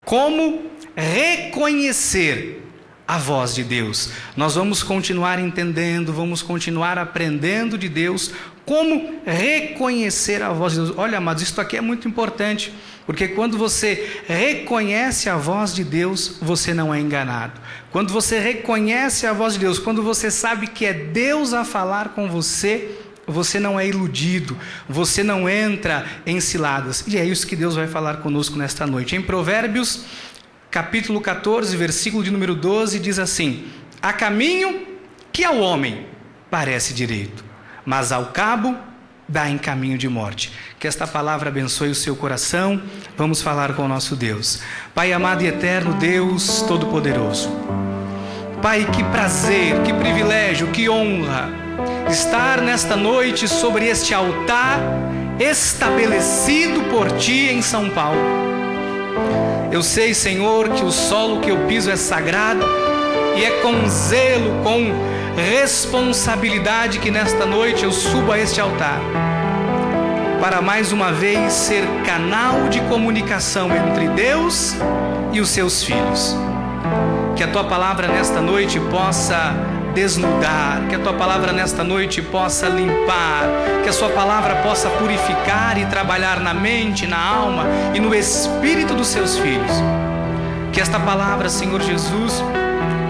Como reconhecer a voz de Deus. Nós vamos continuar entendendo, vamos continuar aprendendo de Deus, como reconhecer a voz de Deus. Olha, amados, isso aqui é muito importante, porque quando você reconhece a voz de Deus, você não é enganado. Quando você reconhece a voz de Deus, quando você sabe que é Deus a falar com você, você não é iludido, você não entra em ciladas. E é isso que Deus vai falar conosco nesta noite. Em Provérbios, capítulo 14, versículo de número 12, diz assim: há caminho que ao homem parece direito, mas ao cabo dá em caminho de morte. Que esta palavra abençoe o seu coração. Vamos falar com o nosso Deus. Pai amado e eterno, Deus Todo-Poderoso, Pai, que prazer, que privilégio, que honra estar nesta noite sobre este altar estabelecido por Ti em São Paulo. Eu sei, Senhor, que o solo que eu piso é sagrado, e é com zelo, com responsabilidade que nesta noite eu subo a este altar, para mais uma vez ser canal de comunicação entre Deus e os seus filhos. Que a Tua palavra nesta noite possa desnudar, que a Tua palavra nesta noite possa limpar, que a Sua palavra possa purificar e trabalhar na mente, na alma e no espírito dos Seus filhos. Que esta palavra, Senhor Jesus,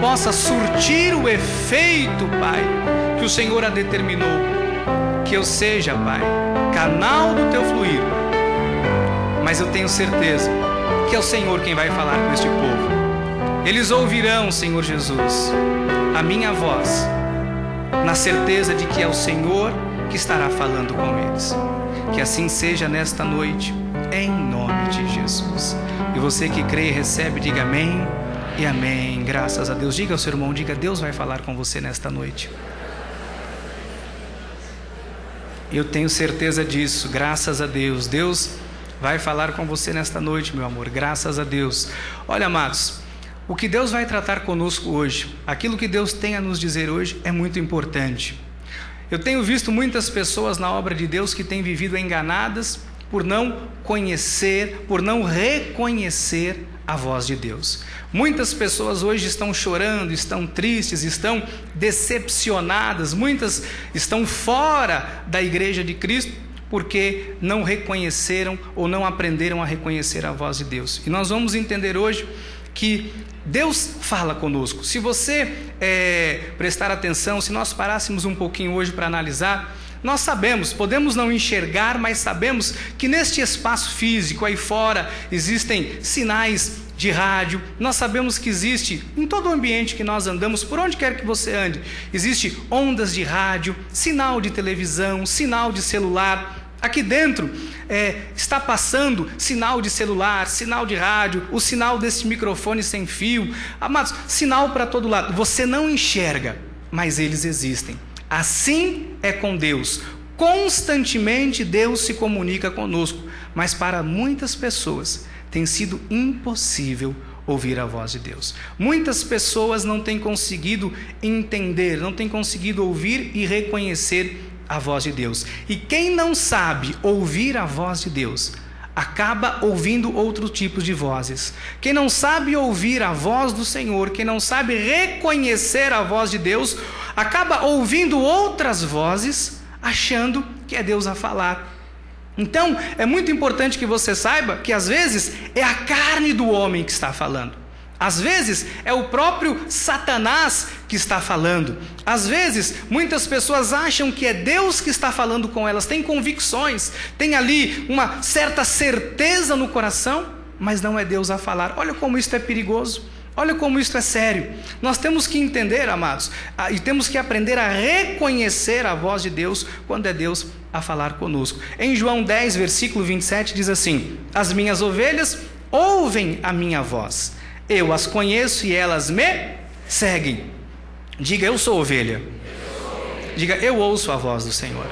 possa surtir o efeito, Pai, que o Senhor a determinou. Que eu seja, Pai, canal do Teu fluir, mas eu tenho certeza que é o Senhor quem vai falar com este povo. Eles ouvirão, Senhor Jesus, a minha voz, na certeza de que é o Senhor que estará falando com eles. Que assim seja nesta noite, em nome de Jesus. E você que crê e recebe, diga amém e amém. Graças a Deus. Diga ao seu irmão, diga: Deus vai falar com você nesta noite. Eu tenho certeza disso, graças a Deus. Deus vai falar com você nesta noite, meu amor, graças a Deus. Olha, amados, o que Deus vai tratar conosco hoje, aquilo que Deus tem a nos dizer hoje é muito importante. Eu tenho visto muitas pessoas na obra de Deus que têm vivido enganadas por não conhecer, por não reconhecer a voz de Deus. Muitas pessoas hoje estão chorando, estão tristes, estão decepcionadas, muitas estão fora da igreja de Cristo porque não reconheceram ou não aprenderam a reconhecer a voz de Deus. E nós vamos entender hoje que Deus fala conosco. Se você prestar atenção, se nós parássemos um pouquinho hoje para analisar, nós sabemos, podemos não enxergar, mas sabemos que neste espaço físico aí fora existem sinais de rádio. Nós sabemos que existe em todo o ambiente que nós andamos, por onde quer que você ande, existe ondas de rádio, sinal de televisão, sinal de celular. Aqui dentro está passando sinal de celular, sinal de rádio, o sinal desse microfone sem fio. Amados, sinal para todo lado. Você não enxerga, mas eles existem. Assim é com Deus. Constantemente Deus se comunica conosco, mas para muitas pessoas tem sido impossível ouvir a voz de Deus. Muitas pessoas não têm conseguido entender, não têm conseguido ouvir e reconhecer a voz de Deus. E quem não sabe ouvir a voz de Deus, acaba ouvindo outros tipos de vozes. Quem não sabe ouvir a voz do Senhor, quem não sabe reconhecer a voz de Deus, acaba ouvindo outras vozes, achando que é Deus a falar. Então, é muito importante que você saiba que às vezes é a carne do homem que está falando. Às vezes é o próprio Satanás que está falando. Às vezes muitas pessoas acham que é Deus que está falando com elas, têm convicções, tem ali uma certa certeza no coração, mas não é Deus a falar. Olha como isso é perigoso, olha como isso é sério. Nós temos que entender, amados, e temos que aprender a reconhecer a voz de Deus quando é Deus a falar conosco. Em João 10, versículo 27 diz assim: as minhas ovelhas ouvem a minha voz, eu as conheço e elas me seguem. Diga: eu sou ovelha. Diga: eu ouço a voz do Senhor.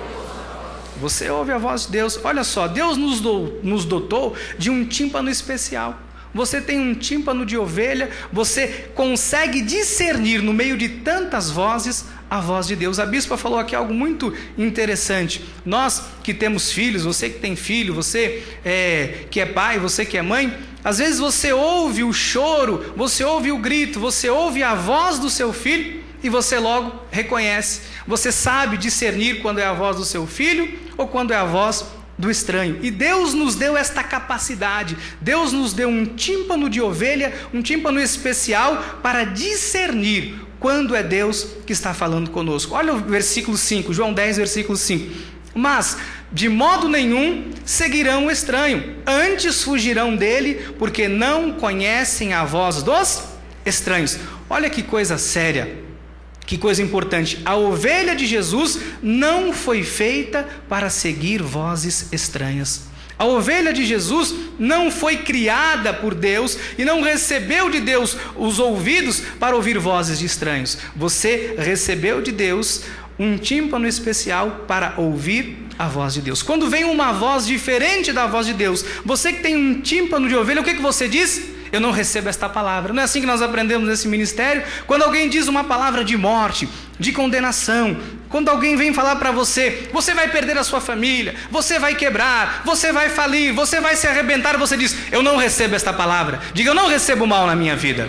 Você ouve a voz de Deus. Olha só, Deus nos dotou de um tímpano especial. Você tem um tímpano de ovelha, você consegue discernir no meio de tantas vozes a voz de Deus. A bispa falou aqui algo muito interessante. Nós que temos filhos, você que tem filho, você que é pai, você que é mãe, Às vezes você ouve o choro, você ouve o grito, você ouve a voz do seu filho e você logo reconhece. Você sabe discernir quando é a voz do seu filho ou quando é a voz do estranho. E Deus nos deu esta capacidade. Deus nos deu um tímpano de ovelha, um tímpano especial para discernir quando é Deus que está falando conosco. Olha o versículo 5, João 10, versículo 5. Mas de modo nenhum seguirão o estranho, antes fugirão dele, porque não conhecem a voz dos estranhos. Olha que coisa séria. Que coisa importante, a ovelha de Jesus não foi feita para seguir vozes estranhas. A ovelha de Jesus não foi criada por Deus e não recebeu de Deus os ouvidos para ouvir vozes de estranhos. Você recebeu de Deus um tímpano especial para ouvir a voz de Deus. Quando vem uma voz diferente da voz de Deus, você que tem um tímpano de ovelha, o que você diz? Eu não recebo esta palavra. Não é assim que nós aprendemos nesse ministério? Quando alguém diz uma palavra de morte, de condenação, quando alguém vem falar para você, você vai perder a sua família, você vai quebrar, você vai falir, você vai se arrebentar, você diz, eu não recebo esta palavra. Diga, eu não recebo mal na minha vida.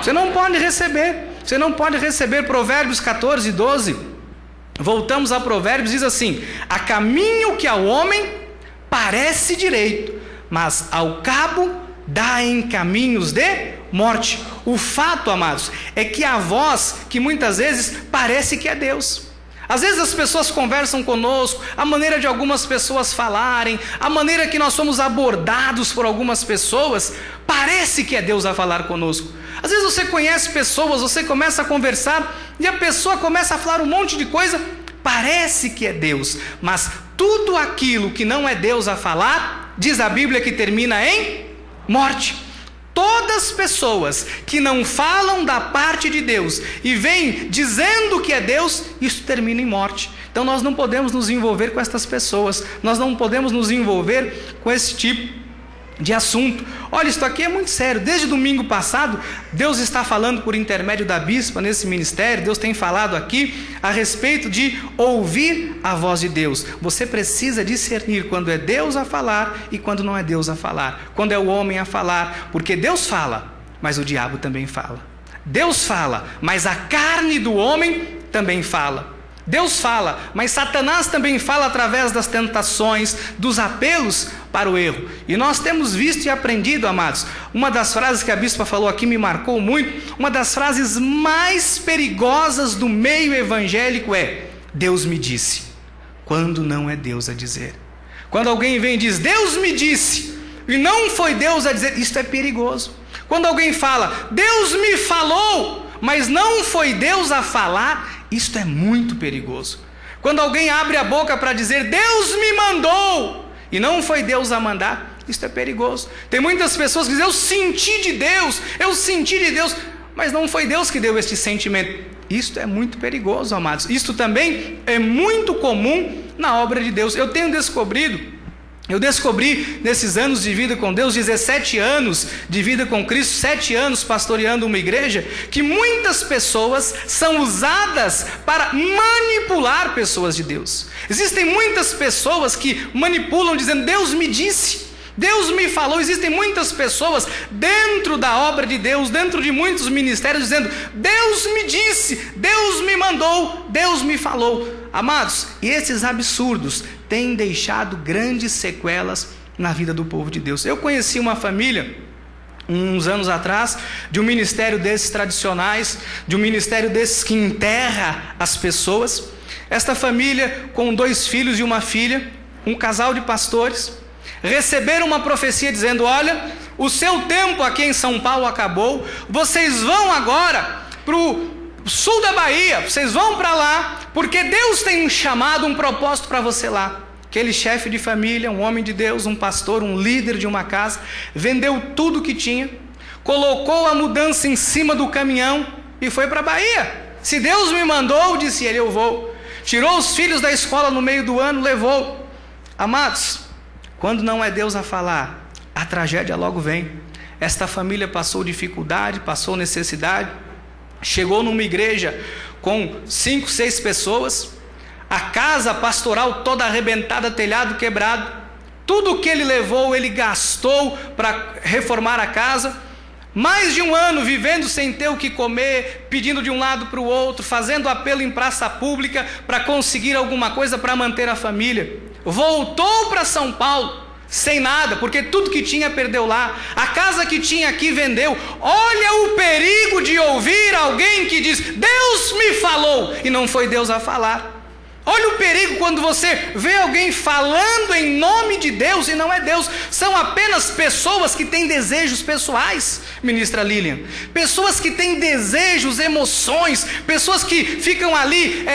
Você não pode receber. Você não pode receber. Provérbios 14, 12. Voltamos a Provérbios, diz assim: há caminho que ao homem parece direito, mas ao cabo dá em caminhos de morte. O fato, amados, é que a voz que muitas vezes parece que é Deus. Às vezes as pessoas conversam conosco, a maneira de algumas pessoas falarem, a maneira que nós somos abordados por algumas pessoas, parece que é Deus a falar conosco. Às vezes você conhece pessoas, você começa a conversar e a pessoa começa a falar um monte de coisa, parece que é Deus, mas tudo aquilo que não é Deus a falar, diz a Bíblia que termina em morte. Todas as pessoas que não falam da parte de Deus e vêm dizendo que é Deus, isso termina em morte. Então nós não podemos nos envolver com estas pessoas, nós não podemos nos envolver com esse tipo de assunto. Olha, isso aqui é muito sério. Desde domingo passado, Deus está falando por intermédio da bispa nesse ministério. Deus tem falado aqui a respeito de ouvir a voz de Deus. Você precisa discernir quando é Deus a falar e quando não é Deus a falar, quando é o homem a falar, porque Deus fala, mas o diabo também fala. Deus fala, mas a carne do homem também fala. Deus fala, mas Satanás também fala através das tentações, dos apelos para o erro. E nós temos visto e aprendido, amados, uma das frases que a bispa falou aqui me marcou muito, uma das frases mais perigosas do meio evangélico é: Deus me disse, quando não é Deus a dizer. Quando alguém vem e diz, Deus me disse, e não foi Deus a dizer, isso é perigoso. Quando alguém fala, Deus me falou, mas não foi Deus a falar, isto é muito perigoso. Quando alguém abre a boca para dizer, Deus me mandou, e não foi Deus a mandar, isto é perigoso. Tem muitas pessoas que dizem, eu senti de Deus, mas não foi Deus que deu este sentimento. Isto é muito perigoso, amados. Isto também é muito comum na obra de Deus. Eu descobri nesses anos de vida com Deus, 17 anos de vida com Cristo, 7 anos pastoreando uma igreja, que muitas pessoas são usadas para manipular pessoas de Deus. Existem muitas pessoas que manipulam dizendo, Deus me disse, Deus me falou. Existem muitas pessoas dentro da obra de Deus, dentro de muitos ministérios, dizendo, Deus me disse, Deus me mandou, Deus me falou. Amados, e esses absurdos têm deixado grandes sequelas na vida do povo de Deus. Eu conheci uma família, uns anos atrás, de um ministério desses tradicionais, de um ministério desses que enterra as pessoas. Esta família, com 2 filhos e uma filha, um casal de pastores, receberam uma profecia dizendo, olha, o seu tempo aqui em São Paulo acabou, vocês vão agora para o sul da Bahia, vocês vão para lá, porque Deus tem um chamado, um propósito para você lá. Aquele chefe de família, um homem de Deus, um pastor, um líder de uma casa, vendeu tudo que tinha, colocou a mudança em cima do caminhão e foi para a Bahia. Se Deus me mandou, disse ele, eu vou. Tirou os filhos da escola no meio do ano, levou. Amados, quando não é Deus a falar, a tragédia logo vem. Esta família passou dificuldade, passou necessidade, chegou numa igreja com 5, 6 pessoas, a casa pastoral toda arrebentada, telhado quebrado, Tudo que ele levou, ele gastou para reformar a casa. Mais de um ano vivendo sem ter o que comer, pedindo de um lado para o outro, fazendo apelo em praça pública para conseguir alguma coisa para manter a família. Voltou para São Paulo sem nada, porque tudo que tinha perdeu lá. A casa que tinha aqui vendeu. Olha o perigo de ouvir alguém que diz: Deus me falou, e não foi Deus a falar. Olha o perigo quando você vê alguém falando em nome de Deus e não é Deus. São apenas pessoas que têm desejos pessoais, ministra Lilian. Pessoas que têm desejos, emoções. Pessoas que ficam ali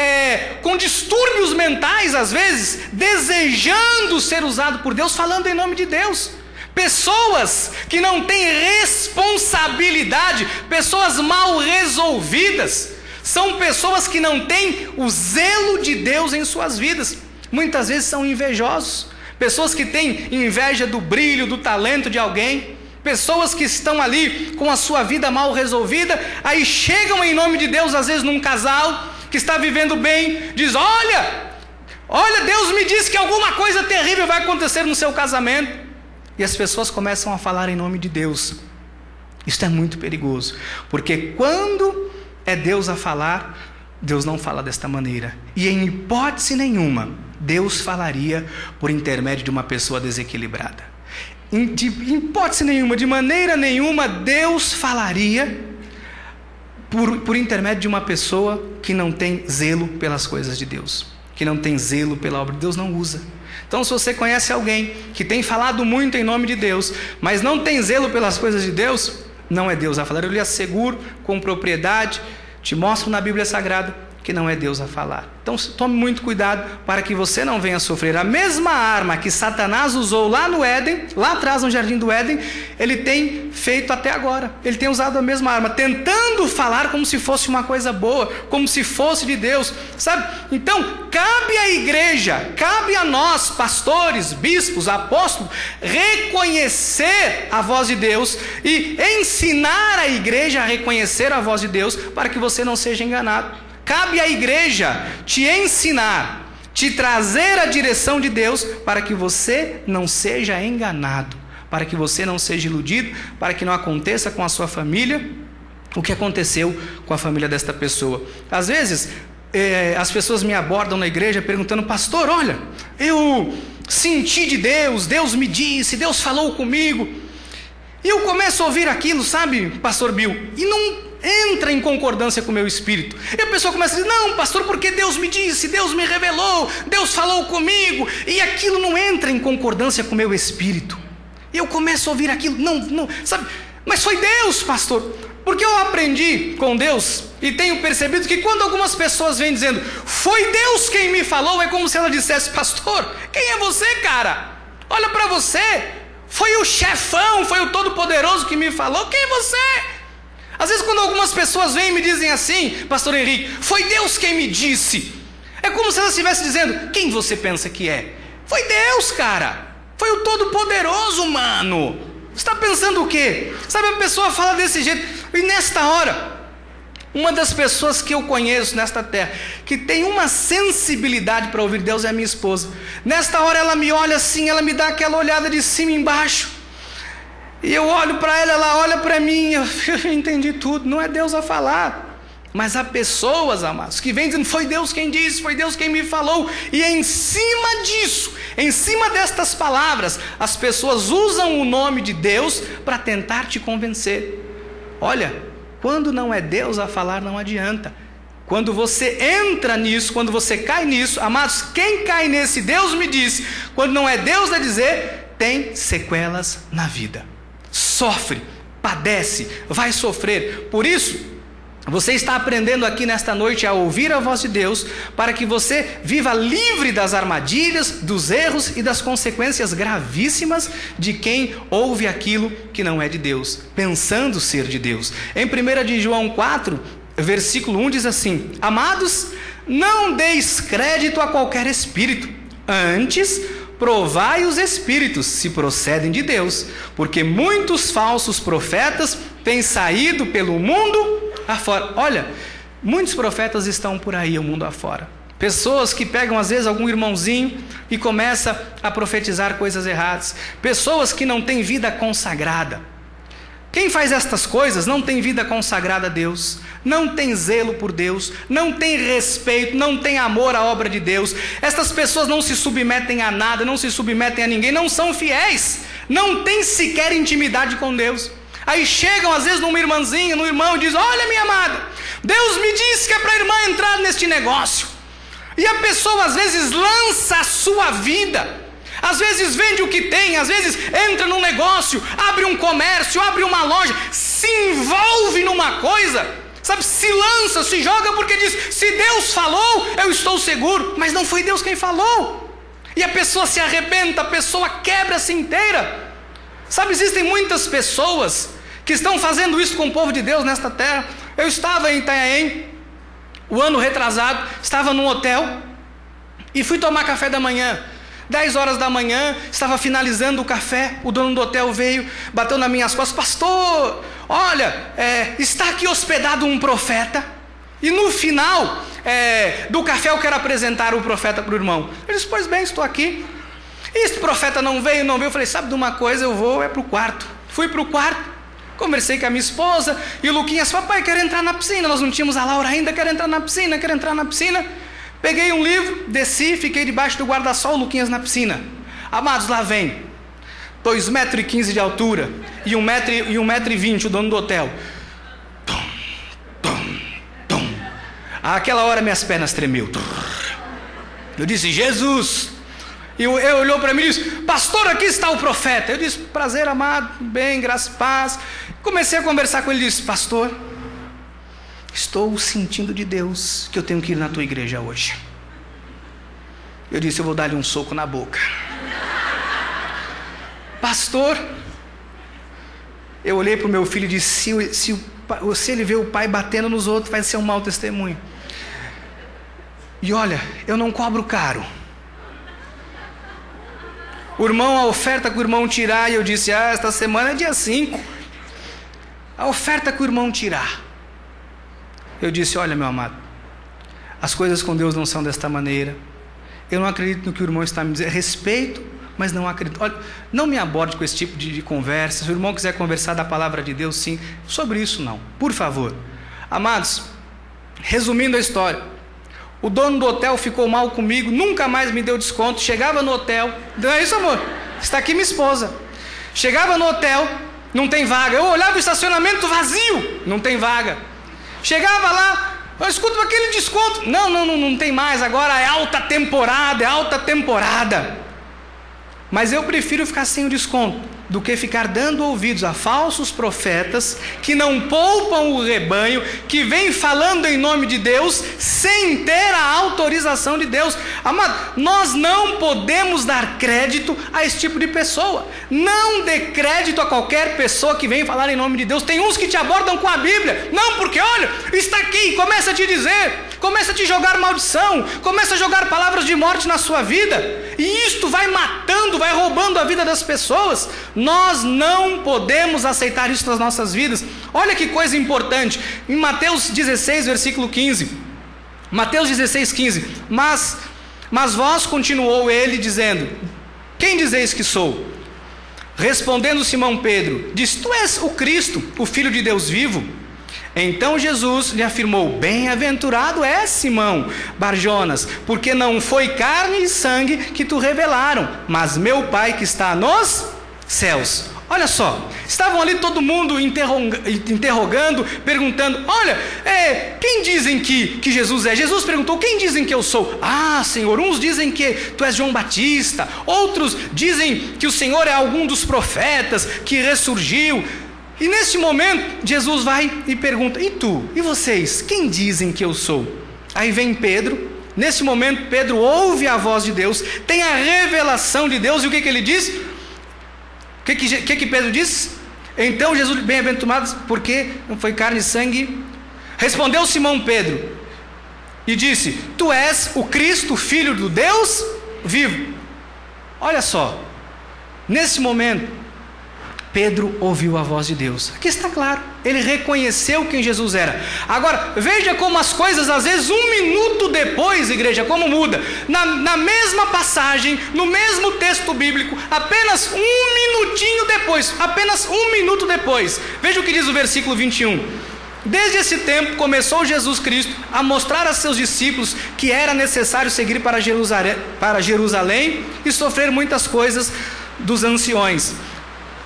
com distúrbios mentais, às vezes, desejando ser usado por Deus, falando em nome de Deus. Pessoas que não têm responsabilidade, pessoas mal resolvidas. São pessoas que não têm o zelo de Deus em suas vidas. Muitas vezes são invejosos. Pessoas que têm inveja do brilho, do talento de alguém. Pessoas que estão ali com a sua vida mal resolvida. Aí chegam em nome de Deus, às vezes num casal que está vivendo bem. Diz: olha, Deus me disse que alguma coisa terrível vai acontecer no seu casamento. E as pessoas começam a falar em nome de Deus. Isso é muito perigoso. Porque quando é Deus a falar, Deus não fala desta maneira. E em hipótese nenhuma, Deus falaria por intermédio de uma pessoa desequilibrada. De hipótese nenhuma, de maneira nenhuma, Deus falaria por intermédio de uma pessoa que não tem zelo pelas coisas de Deus, que não tem zelo pela obra de Deus, não usa. Então, se você conhece alguém que tem falado muito em nome de Deus, mas não tem zelo pelas coisas de Deus, não é Deus a falar. Eu lhe asseguro com propriedade, te mostro na Bíblia Sagrada que não é Deus a falar. Então tome muito cuidado para que você não venha sofrer. A mesma arma que Satanás usou lá no Éden, lá atrás no jardim do Éden, ele tem feito até agora. Ele tem usado a mesma arma, tentando falar como se fosse uma coisa boa, como se fosse de Deus, sabe? Então cabe à igreja, cabe a nós, pastores, bispos, apóstolos, reconhecer a voz de Deus e ensinar a igreja a reconhecer a voz de Deus, para que você não seja enganado. Cabe à igreja te ensinar, te trazer a direção de Deus, para que você não seja enganado, para que você não seja iludido, para que não aconteça com a sua família o que aconteceu com a família desta pessoa. Às vezes as pessoas me abordam na igreja perguntando: pastor, olha, eu senti de Deus, Deus me disse, Deus falou comigo. E eu começo a ouvir aquilo, sabe, pastor Bill, e não entra em concordância com o meu espírito. E a pessoa começa a dizer: não, pastor, porque Deus me disse, Deus me revelou, Deus falou comigo, e aquilo não entra em concordância com o meu espírito. E eu começo a ouvir aquilo, não, sabe, mas foi Deus, pastor. Porque eu aprendi com Deus e tenho percebido que quando algumas pessoas vêm dizendo: foi Deus quem me falou, é como se ela dissesse: pastor, quem é você, cara? Olha para você, foi o chefão, foi o todo-poderoso que me falou, quem é você? Às vezes quando algumas pessoas vêm e me dizem assim: pastor Henrique, foi Deus quem me disse, é como se ela estivesse dizendo: quem você pensa que é? Foi Deus, cara, foi o todo-poderoso, mano. Você está pensando o quê? Sabe, a pessoa fala desse jeito. E nesta hora, uma das pessoas que eu conheço nesta terra, que tem uma sensibilidade para ouvir Deus, é a minha esposa. Nesta hora ela me olha assim, ela me dá aquela olhada de cima e embaixo. E eu olho para ela, ela olha para mim, eu entendi tudo. Não é Deus a falar. Mas há pessoas, amados, que vêm dizendo: foi Deus quem disse, foi Deus quem me falou. E em cima disso, em cima destas palavras, as pessoas usam o nome de Deus para tentar te convencer. Olha, quando não é Deus a falar, não adianta. Quando você entra nisso, quando você cai nisso, amados, quem cai nesse Deus me disse, quando não é Deus a dizer, tem sequelas na vida. Sofre, padece, vai sofrer. Por isso, você está aprendendo aqui nesta noite a ouvir a voz de Deus, para que você viva livre das armadilhas, dos erros e das consequências gravíssimas de quem ouve aquilo que não é de Deus, pensando ser de Deus. Em 1 de João 4, versículo 1 diz assim: amados, não deis crédito a qualquer espírito, antes provai os espíritos se procedem de Deus, porque muitos falsos profetas têm saído pelo mundo afora. Olha, muitos profetas estão por aí, o mundo afora. Pessoas que pegam às vezes algum irmãozinho e começam a profetizar coisas erradas. Pessoas que não têm vida consagrada. Quem faz estas coisas não tem vida consagrada a Deus, não tem zelo por Deus, não tem respeito, não tem amor à obra de Deus. Estas pessoas não se submetem a nada, não se submetem a ninguém, não são fiéis, não têm sequer intimidade com Deus. Aí chegam às vezes numa irmãzinha, no irmão e dizem: olha, minha amada, Deus me disse que é para a irmã entrar neste negócio. E a pessoa às vezes lança a sua vida, às vezes vende o que tem, às vezes entra num negócio, abre um comércio, abre uma loja, se envolve numa coisa, sabe, se lança, se joga porque diz: se Deus falou, eu estou seguro. Mas não foi Deus quem falou. E a pessoa se arrebenta, a pessoa quebra-se inteira. Sabe, existem muitas pessoas que estão fazendo isso com o povo de Deus nesta terra. Eu estava em Itanhaém, o ano retrasado, estava num hotel e fui tomar café da manhã. 10 horas da manhã, estava finalizando o café, o dono do hotel veio, bateu nas minhas costas: pastor, olha, está aqui hospedado um profeta, e no final do café eu quero apresentar o profeta para o irmão. Ele disse: pois bem, estou aqui. E este profeta não veio, eu falei: sabe de uma coisa, eu vou para o quarto. Fui para o quarto, conversei com a minha esposa, e o Luquinhas: papai, quero entrar na piscina. Nós não tínhamos a Laura ainda, quero entrar na piscina. Peguei um livro, desci, fiquei debaixo do guarda-sol, o Luquinhas na piscina. Amados, lá vem 2,15 m de altura e 1,20 m, o dono do hotel. Àquela hora minhas pernas tremeu. Eu disse: Jesus. E ele olhou para mim e disse: pastor, aqui está o profeta. Eu disse: prazer, amado, bem, graça e paz. Comecei a conversar com ele e disse: pastor, estou sentindo de Deus que eu tenho que ir na tua igreja hoje. Eu disse: eu vou dar-lhe um soco na boca. Pastor, eu olhei para o meu filho e disse: se ele vê o pai batendo nos outros, vai ser um mau testemunho. E olha, eu não cobro caro. O irmão, a oferta que o irmão tirar, e eu disse: esta semana é dia 5. A oferta que o irmão tirar. Eu disse: olha, meu amado, as coisas com Deus não são desta maneira. Eu não acredito no que o irmão está me dizendo. Respeito, mas não acredito. Olha, não me aborde com esse tipo de conversa. Se o irmão quiser conversar da palavra de Deus, sim. Sobre isso não, por favor. Amados, resumindo a história, o dono do hotel ficou mal comigo, nunca mais me deu desconto. Chegava no hotel, não é isso, amor? Está aqui minha esposa. Chegava no hotel, não tem vaga. Eu olhava o estacionamento vazio, não tem vaga. Chegava lá, eu escuto aquele desconto. Não tem mais, agora é alta temporada. Mas eu prefiro ficar sem o desconto do que ficar dando ouvidos a falsos profetas que não poupam o rebanho, que vêm falando em nome de Deus sem ter a autorização de Deus. Amado, nós não podemos dar crédito a esse tipo de pessoa. Não dê crédito a qualquer pessoa que vem falar em nome de Deus. Tem uns que te abordam com a Bíblia. Não, porque olha, está aqui, começa a te dizer, começa a te jogar maldição, começa a jogar palavras de morte na sua vida, e isto vai matando, vai roubando a vida das pessoas. Nós não podemos aceitar isso nas nossas vidas. Olha que coisa importante, em Mateus 16, versículo 15, Mateus 16, 15, mas vós, continuou ele dizendo: quem dizeis que sou? Respondendo Simão Pedro, diz: tu és o Cristo, o Filho de Deus vivo. Então Jesus lhe afirmou: bem-aventurado és, Simão Barjonas, porque não foi carne e sangue que te revelaram, mas meu Pai que está nos céus. Olha só, estavam ali todo mundo interrogando, perguntando: olha, quem dizem que Jesus é? Jesus perguntou: quem dizem que eu sou? Ah, Senhor, uns dizem que tu és João Batista, outros dizem que o Senhor é algum dos profetas que ressurgiu. E neste momento, Jesus vai e pergunta: e tu? E vocês? Quem dizem que eu sou? Aí vem Pedro. Nesse momento, Pedro ouve a voz de Deus, tem a revelação de Deus. E o que ele diz? O que Pedro diz? Então Jesus, bem-aventurado, porque não foi carne e sangue. Respondeu Simão Pedro e disse: tu és o Cristo, Filho do Deus vivo. Olha só, nesse momento, Pedro ouviu a voz de Deus. Aqui está claro, ele reconheceu quem Jesus era. Agora, veja como as coisas, às vezes, 1 minuto depois, igreja, como muda. Na mesma passagem, no mesmo texto bíblico, apenas 1 minutinho depois, apenas 1 minuto depois. Veja o que diz o versículo 21. Desde esse tempo, começou Jesus Cristo a mostrar a seus discípulos que era necessário seguir para Jerusalém e sofrer muitas coisas dos anciões,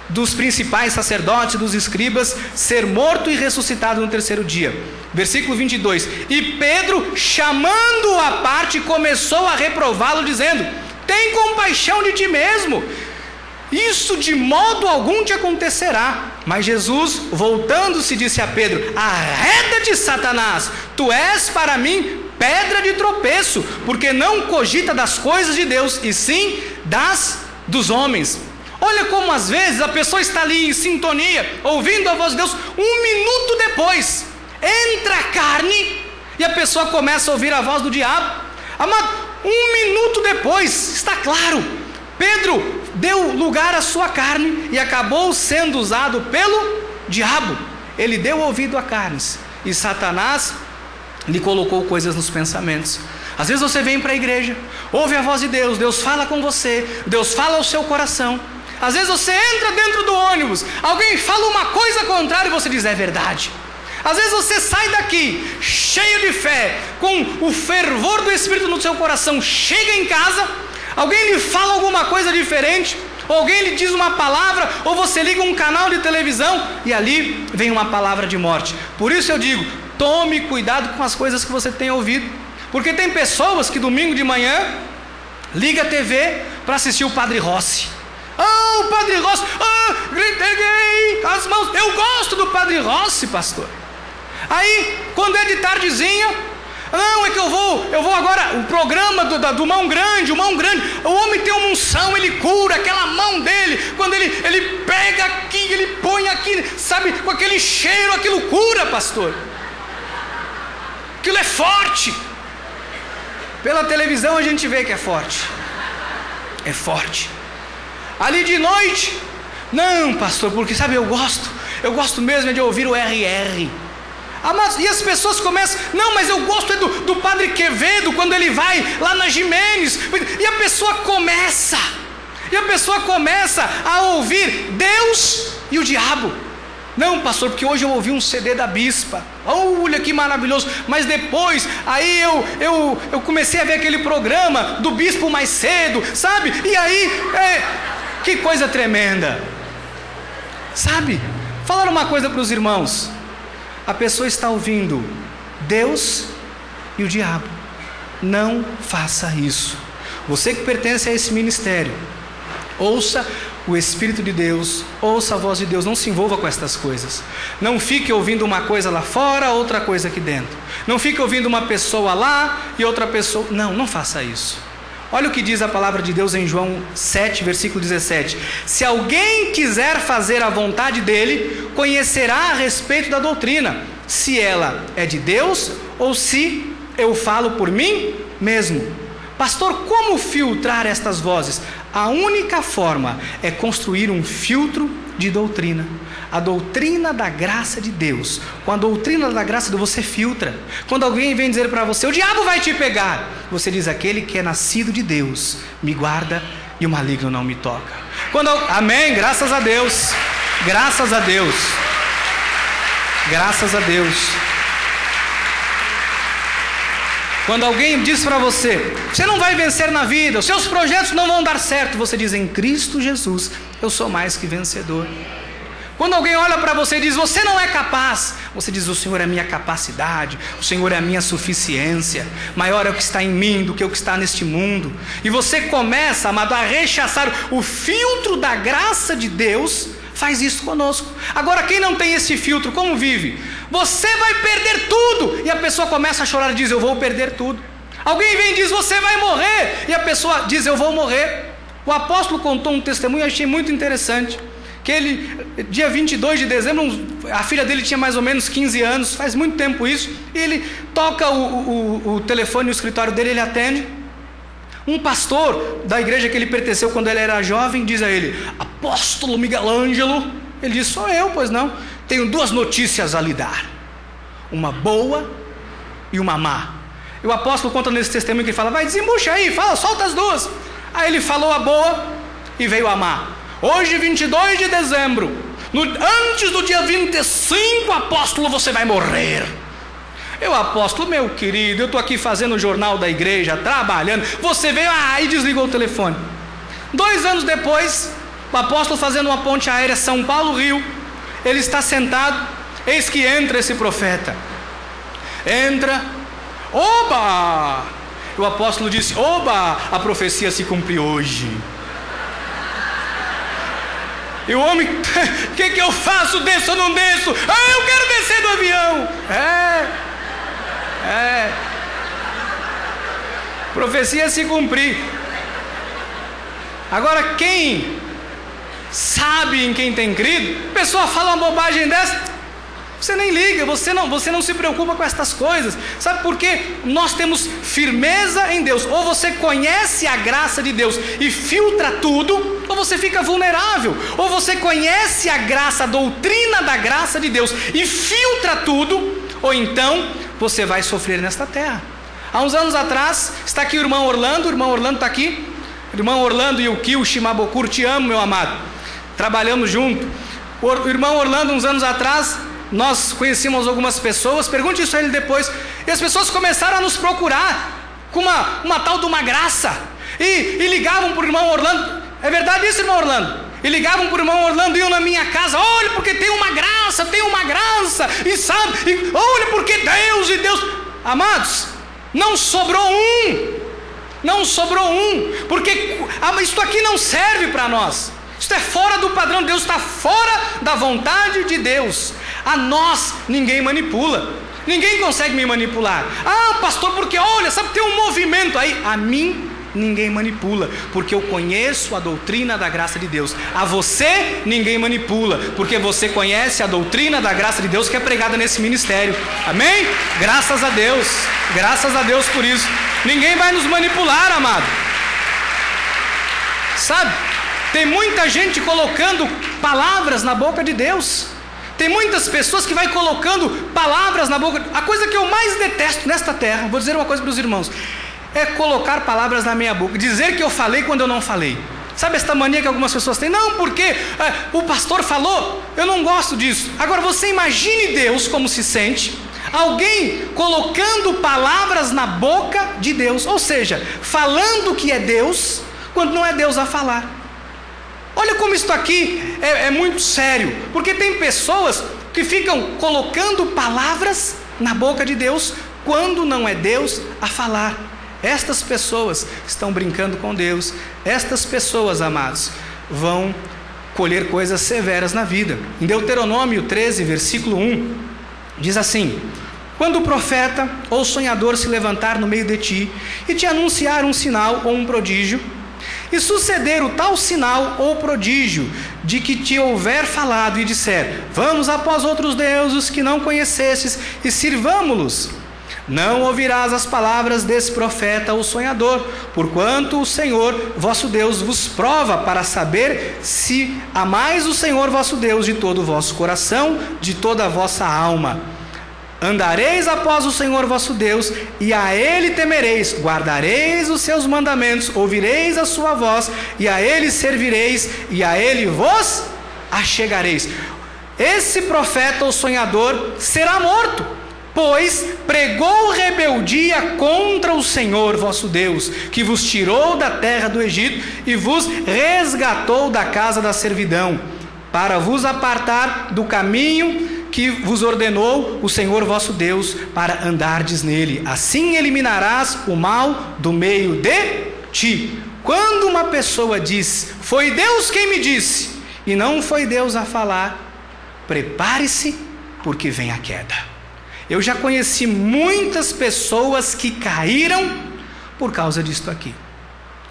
dos principais sacerdotes, dos escribas, ser morto e ressuscitado no 3º dia. Versículo 22. E Pedro, chamando-o à parte, começou a reprová-lo, dizendo: tem compaixão de ti mesmo, isso de modo algum te acontecerá. Mas Jesus, voltando-se, disse a Pedro: arreda-te, Satanás, tu és para mim pedra de tropeço, porque não cogita das coisas de Deus, e sim dos homens. Olha como às vezes a pessoa está ali em sintonia, ouvindo a voz de Deus. 1 minuto depois, entra a carne e a pessoa começa a ouvir a voz do diabo. Amado, 1 minuto depois, está claro, Pedro deu lugar à sua carne e acabou sendo usado pelo diabo. Ele deu ouvido a carnes e Satanás lhe colocou coisas nos pensamentos. Às vezes você vem para a igreja, ouve a voz de Deus, Deus fala com você, Deus fala ao seu coração. Às vezes você entra dentro do ônibus, alguém fala uma coisa contrária e você diz: é verdade. Às vezes você sai daqui cheio de fé, com o fervor do Espírito no seu coração, chega em casa, alguém lhe fala alguma coisa diferente, ou alguém lhe diz uma palavra, ou você liga um canal de televisão e ali vem uma palavra de morte. Por isso eu digo, tome cuidado com as coisas que você tem ouvido, porque tem pessoas que domingo de manhã liga a TV para assistir o Padre Rossi. O Padre Rossi, gritei as mãos. Eu gosto do Padre Rossi, pastor. Aí, quando é de tardezinha, não, é que eu vou agora, o programa do Mão Grande, o homem tem uma unção, ele cura, aquela mão dele, quando ele pega aqui, ele põe aqui, sabe, com aquele cheiro, aquilo cura, pastor. Aquilo é forte. Pela televisão a gente vê que é forte. É forte. Ali de noite, não, pastor, porque sabe, eu gosto mesmo de ouvir o RR. E as pessoas começam, não, mas eu gosto do Padre Quevedo, quando ele vai lá na Jimenez, e a pessoa começa a ouvir Deus e o diabo. Não, pastor, porque hoje eu ouvi um CD da Bispa, olha que maravilhoso, mas depois, aí eu comecei a ver aquele programa do Bispo mais cedo, sabe, e aí, que coisa tremenda, sabe, falar uma coisa para os irmãos, a pessoa está ouvindo Deus e o diabo, não faça isso. Você que pertence a esse ministério, ouça o Espírito de Deus, ouça a voz de Deus, não se envolva com estas coisas. Não fique ouvindo uma coisa lá fora, outra coisa aqui dentro. Não fique ouvindo uma pessoa lá e outra pessoa. Não faça isso. Olha o que diz a palavra de Deus em João 7, versículo 17. Se alguém quiser fazer a vontade dele, conhecerá a respeito da doutrina, se ela é de Deus ou se eu falo por mim mesmo. Pastor, como filtrar estas vozes? A única forma é construir um filtro de doutrina. A doutrina da graça de Deus. Com a doutrina da graça de Deus você filtra. Quando alguém vem dizer para você, o diabo vai te pegar, você diz, aquele que é nascido de Deus me guarda e o maligno não me toca. Amém, graças a Deus. Graças a Deus. Graças a Deus. Quando alguém diz para você, você não vai vencer na vida, os seus projetos não vão dar certo, você diz, em Cristo Jesus, eu sou mais que vencedor. Quando alguém olha para você e diz, você não é capaz, você diz, o Senhor é a minha capacidade, o Senhor é a minha suficiência, maior é o que está em mim do que o que está neste mundo. E você começa, amado, a rechaçar o filtro da graça de Deus, faz isso conosco. Agora, quem não tem esse filtro, como vive? Você vai perder tudo. E a pessoa começa a chorar e diz, eu vou perder tudo. Alguém vem e diz, você vai morrer. E a pessoa diz, eu vou morrer. O apóstolo contou um testemunho, eu achei muito interessante. Que ele, dia 22 de dezembro, a filha dele tinha mais ou menos 15 anos, faz muito tempo isso. E ele toca o telefone no escritório dele, ele atende. Um pastor da igreja que ele pertenceu quando ele era jovem diz a ele: apóstolo Miguel Ângelo. Ele diz: sou eu, pois não. Tenho 2 notícias a lhe dar, uma boa e uma má. E o apóstolo conta nesse testemunho que ele fala: vai, desembucha aí, fala, solta as 2. Aí ele falou a boa e veio a má. Hoje, 22 de dezembro, antes do dia 25, apóstolo, você vai morrer. Eu, apóstolo, meu querido, eu estou aqui fazendo o jornal da igreja, trabalhando, você veio e desligou o telefone. 2 anos depois, o apóstolo fazendo uma ponte aérea São Paulo-Rio, ele está sentado, eis que entra esse profeta. Entra, oba! O apóstolo disse: oba, a profecia se cumpriu hoje. E o homem: o que eu faço? Desço ou não desço? Ah, eu quero descer do avião. Profecia se cumprir. Agora, quem sabe em quem tem crido, a pessoa fala uma bobagem dessa, você nem liga, você não se preocupa com estas coisas. Sabe por quê? Nós temos firmeza em Deus. Ou você conhece a graça de Deus e filtra tudo, ou você fica vulnerável. Ou você conhece a graça, a doutrina da graça de Deus e filtra tudo, ou então você vai sofrer nesta terra. Há uns anos atrás, está aqui o irmão Orlando está aqui. Irmão Orlando e o Kio Shimabokuro, te amo, meu amado. Trabalhamos junto. O irmão Orlando, uns anos atrás, nós conhecíamos algumas pessoas, pergunte isso a ele depois, e as pessoas começaram a nos procurar com uma tal de uma graça, e ligavam para o irmão Orlando. É verdade isso, irmão Orlando? E ligavam para o irmão Orlando, iam na minha casa: olha, porque tem uma graça, e sabe, olha, porque Deus e Deus. Amados, não sobrou um, porque isso aqui não serve para nós. Isso é fora do padrão de Deus, está fora da vontade de Deus. A nós ninguém manipula, ninguém consegue me manipular. Ah, pastor, porque olha, sabe, tem um movimento aí. A mim ninguém manipula, porque eu conheço a doutrina da graça de Deus. A você ninguém manipula, porque você conhece a doutrina da graça de Deus que é pregada nesse ministério. Amém? Graças a Deus por isso. Ninguém vai nos manipular, amado. Sabe, tem muita gente colocando palavras na boca de Deus. Tem muitas pessoas que vai colocando palavras na boca. A coisa que eu mais detesto nesta terra, vou dizer uma coisa para os irmãos, é colocar palavras na minha boca, dizer que eu falei quando eu não falei. Sabe esta mania que algumas pessoas têm? Não, porque o pastor falou, eu não gosto disso. Agora você imagine Deus como se sente, alguém colocando palavras na boca de Deus, ou seja, falando que é Deus, quando não é Deus a falar. Olha como isso aqui é muito sério, porque tem pessoas que ficam colocando palavras na boca de Deus, quando não é Deus a falar. Estas pessoas estão brincando com Deus. Estas pessoas, amados, vão colher coisas severas na vida. Em Deuteronômio 13, versículo 1, diz assim: quando o profeta ou sonhador se levantar no meio de ti e te anunciar um sinal ou um prodígio, e suceder o tal sinal ou prodígio de que te houver falado e disser: vamos após outros deuses que não conhecestes e sirvamo-los, não ouvirás as palavras desse profeta ou sonhador, porquanto o Senhor vosso Deus vos prova para saber se amais o Senhor vosso Deus de todo o vosso coração, de toda a vossa alma. Andareis após o Senhor vosso Deus, e a Ele temereis, guardareis os seus mandamentos, ouvireis a sua voz, e a Ele servireis, e a Ele vos achegareis. Esse profeta ou sonhador será morto, pois pregou rebeldia contra o Senhor vosso Deus, que vos tirou da terra do Egito e vos resgatou da casa da servidão, para vos apartar do caminho que vos ordenou o Senhor vosso Deus, para andardes nele. Assim eliminarás o mal do meio de ti. Quando uma pessoa diz: foi Deus quem me disse, e não foi Deus a falar, prepare-se, porque vem a queda. Eu já conheci muitas pessoas que caíram por causa disto aqui.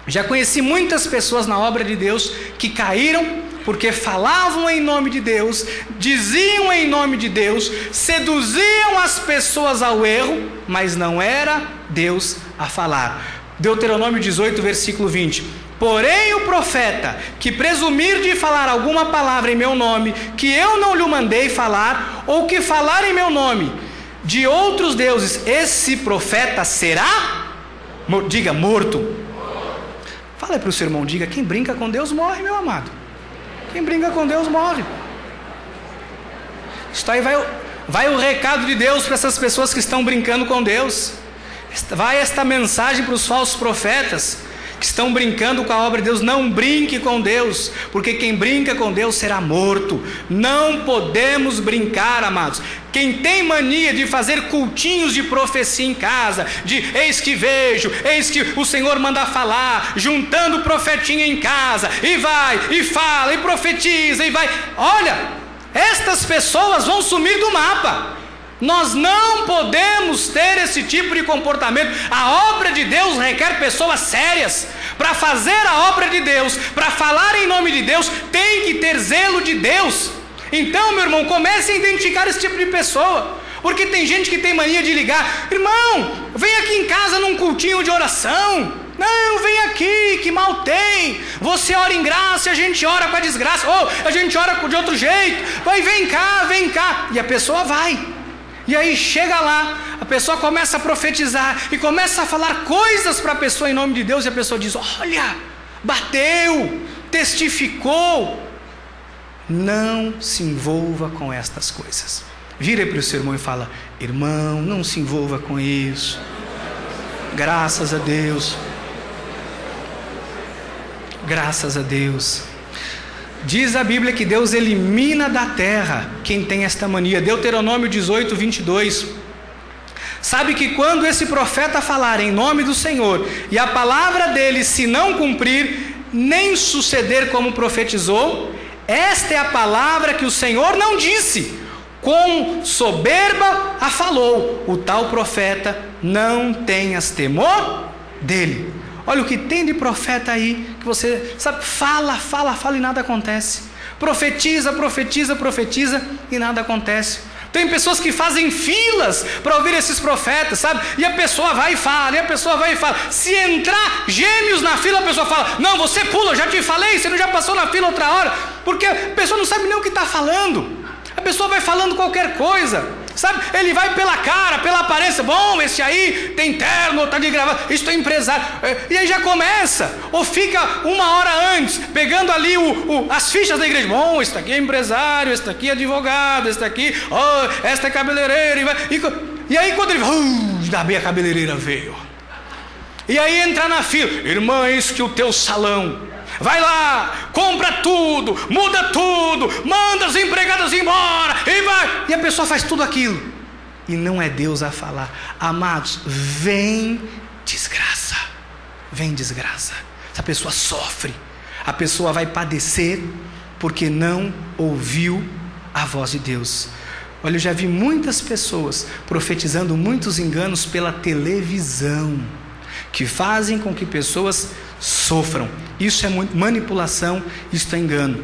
Já conheci muitas pessoas na obra de Deus que caíram porque falavam em nome de Deus, diziam em nome de Deus, seduziam as pessoas ao erro, mas não era Deus a falar. Deuteronômio 18, versículo 20. Porém o profeta que presumir de falar alguma palavra em meu nome, que eu não lhe mandei falar, ou que falar em meu nome de outros deuses, esse profeta será, diga, morto. Fala para o seu irmão, diga, quem brinca com Deus morre, meu amado. Quem brinca com Deus morre. Isso aí vai o recado de Deus para essas pessoas que estão brincando com Deus. Vai esta mensagem para os falsos profetas que estão brincando com a obra de Deus. Não brinque com Deus, porque quem brinca com Deus será morto. Não podemos brincar, amados. Quem tem mania de fazer cultinhos de profecia em casa, de eis que vejo, eis que o Senhor manda falar, juntando profetinha em casa, e vai, e fala, e profetiza, e vai. Olha, estas pessoas vão sumir do mapa. Nós não podemos ter esse tipo de comportamento. A obra de Deus requer pessoas sérias. Para fazer a obra de Deus, para falar em nome de Deus, tem que ter zelo de Deus. Então, meu irmão, comece a identificar esse tipo de pessoa. Porque tem gente que tem mania de ligar: irmão, vem aqui em casa num cultinho de oração. Não, vem aqui, que mal tem. Você ora em graça e a gente ora com a desgraça. Ou a gente ora de outro jeito. Vai, vem cá, vem cá. E a pessoa vai. E aí chega lá, a pessoa começa a profetizar e começa a falar coisas para a pessoa em nome de Deus, e a pessoa diz: olha, bateu, testificou. Não se envolva com estas coisas. Vira para o seu irmão e fala: irmão, não se envolva com isso. Graças a Deus. Graças a Deus. Diz a Bíblia que Deus elimina da terra quem tem esta mania. Deuteronômio 18, 22. Sabe que quando esse profeta falar em nome do Senhor e a palavra dele se não cumprir, nem suceder como profetizou, esta é a palavra que o Senhor não disse, com soberba a falou. O tal profeta, não tenhas temor dele. Olha o que tem de profeta aí, que você sabe, fala e nada acontece. Profetiza e nada acontece. Tem pessoas que fazem filas para ouvir esses profetas, sabe? E a pessoa vai e fala, Se entrar gêmeos na fila, a pessoa fala: não, você pula, eu já te falei, você não já passou na fila outra hora. Porque a pessoa não sabe nem o que está falando. A pessoa vai falando qualquer coisa, sabe? Ele vai pela cara, pela aparência. Bom, esse aí tem terno, está de gravata, isso é empresário. E aí já começa, ou fica uma hora antes, pegando ali as fichas da igreja. Bom, esse aqui é empresário, esse aqui é advogado, esse aqui, esta é cabeleireira. E aí quando ele ainda bem a cabeleireira veio. E aí entra na fila: irmã, eis que o teu salão. Vai lá, compra tudo, muda tudo, manda as empregadas embora, e vai. E a pessoa faz tudo aquilo. E não é Deus a falar. Amados, vem desgraça. Vem desgraça. Essa pessoa sofre. A pessoa vai padecer porque não ouviu a voz de Deus. Olha, eu já vi muitas pessoas profetizando muitos enganos pela televisão, que fazem com que pessoas sofram. Isso é manipulação, isso é engano.